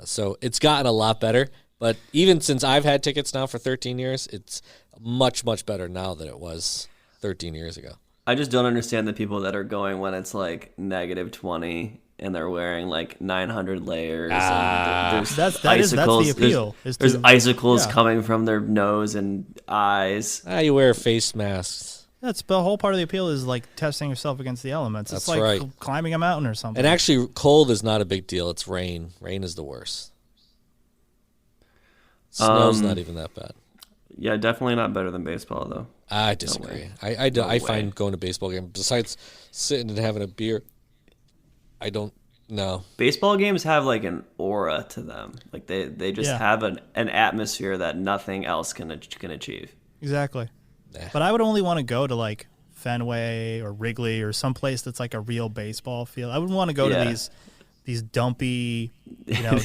So it's gotten a lot better. But even since I've had tickets now for 13 years, it's much, much better now than it was 13 years ago. I just don't understand the people that are going when it's like -20 and they're wearing like 900 layers. And there's that's icicles. the appeal. is There's to- icicles yeah. coming from their nose and eyes. You wear face masks. That's the whole part of the appeal is like testing yourself against the elements. It's That's like right. climbing a mountain or something. And actually, cold is not a big deal. It's rain. Rain is the worst. Snow's not even that bad. Yeah, definitely not better than baseball though. I disagree. I find going to baseball games, besides sitting and having a beer, I don't know. Baseball games have like an aura to them. Like they just Yeah. have an atmosphere that nothing else can achieve. Exactly. Nah. But I would only want to go to like Fenway or Wrigley or someplace that's like a real baseball field. I wouldn't want to go Yeah. to these dumpy,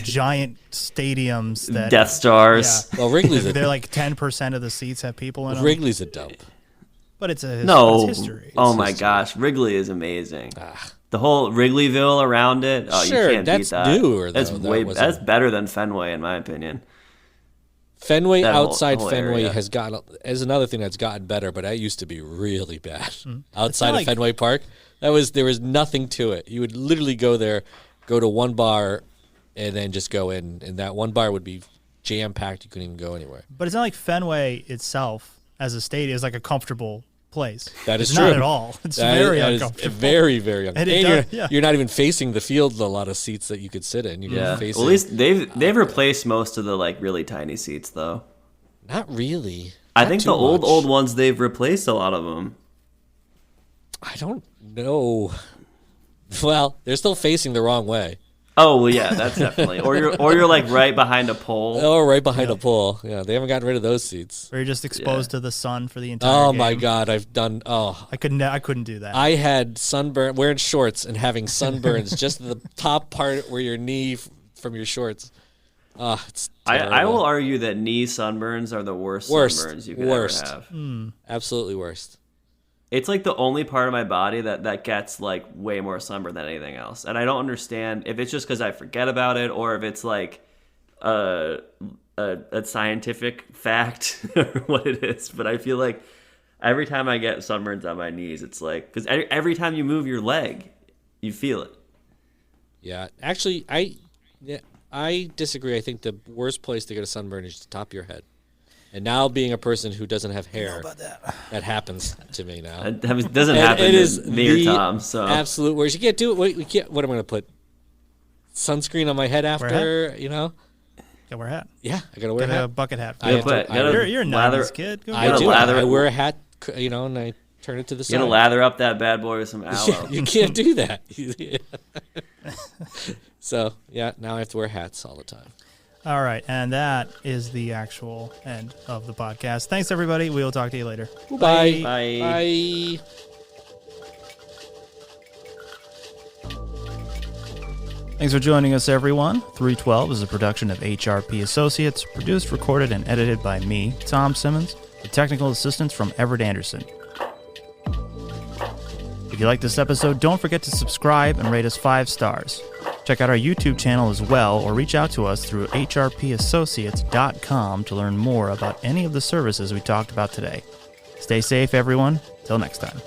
giant stadiums that Death Stars. Yeah. Well, Wrigley's They're a like 10% of the seats have people in them. Wrigley's a dump. But it's a No. it's history. Oh It's my history. gosh, Wrigley is amazing. The whole Wrigleyville around it. Oh, Sure, you can't that's beat that. newer, That's though. That way wasn't- that's better than Fenway in my opinion. Fenway That whole- outside whole Fenway area. has gotten is another thing that's gotten better, but that used to be really bad. Outside of like- Fenway Park, there was nothing to it. You would literally go there, go to one bar, and then just go in, and that one bar would be jam packed. You couldn't even go anywhere. But it's not like Fenway itself as a stadium is like a comfortable place. That is it's true. Not at all. It's That very is uncomfortable. very, very And uncomfortable. it And does- yeah. you're not even facing the field. A lot of seats that you could sit in. You're Yeah. facing. Well, at least they've replaced most of the like really tiny seats though. Not really. I Not think too the much. old ones they've replaced a lot of them. I don't know. Well, they're still facing the wrong way. Oh well, yeah, that's definitely. Or you're like right behind a pole. Oh, right behind a pole. Yeah, they haven't gotten rid of those seats. Where you're just exposed to the sun for the entire Oh game. my God, I've done. Oh, I couldn't do that. I had sunburn wearing shorts and having sunburns just at the top part where your knee from your shorts. It's I terrible. will argue that knee sunburns are the worst sunburns you could ever have. Absolutely worst. It's like the only part of my body that gets like way more sunburn than anything else. And I don't understand if it's just because I forget about it or if it's like a scientific fact or what it is. But I feel like every time I get sunburns on my knees, it's like, because every time you move your leg, you feel it. Yeah. Actually, I disagree. I think the worst place to get a sunburn is the top of your head. And now, being a person who doesn't have hair, that happens to me now. It doesn't happen to me or Tom. So absolute worst. You can't do it. We can't. What am I going to put? Sunscreen on my head after, you know? Gotta wear a hat. Yeah, I got to wear a hat. A bucket hat. you're a nice kid. Go I do. lather I it. wear a hat, you know, and I turn it to the side. You gotta lather up that bad boy with some aloe. You can't do that. So, yeah, now I have to wear hats all the time. All right, and that is the actual end of the podcast. Thanks, everybody. We will talk to you later. Bye. Bye. Bye. Thanks for joining us, everyone. 312 is a production of HRP Associates, produced, recorded, and edited by me, Tom Simmons, with technical assistance from Everett Anderson. If you like this episode, don't forget to subscribe and rate us 5 stars. Check out our YouTube channel as well, or reach out to us through hrpassociates.com to learn more about any of the services we talked about today. Stay safe, everyone. Till next time.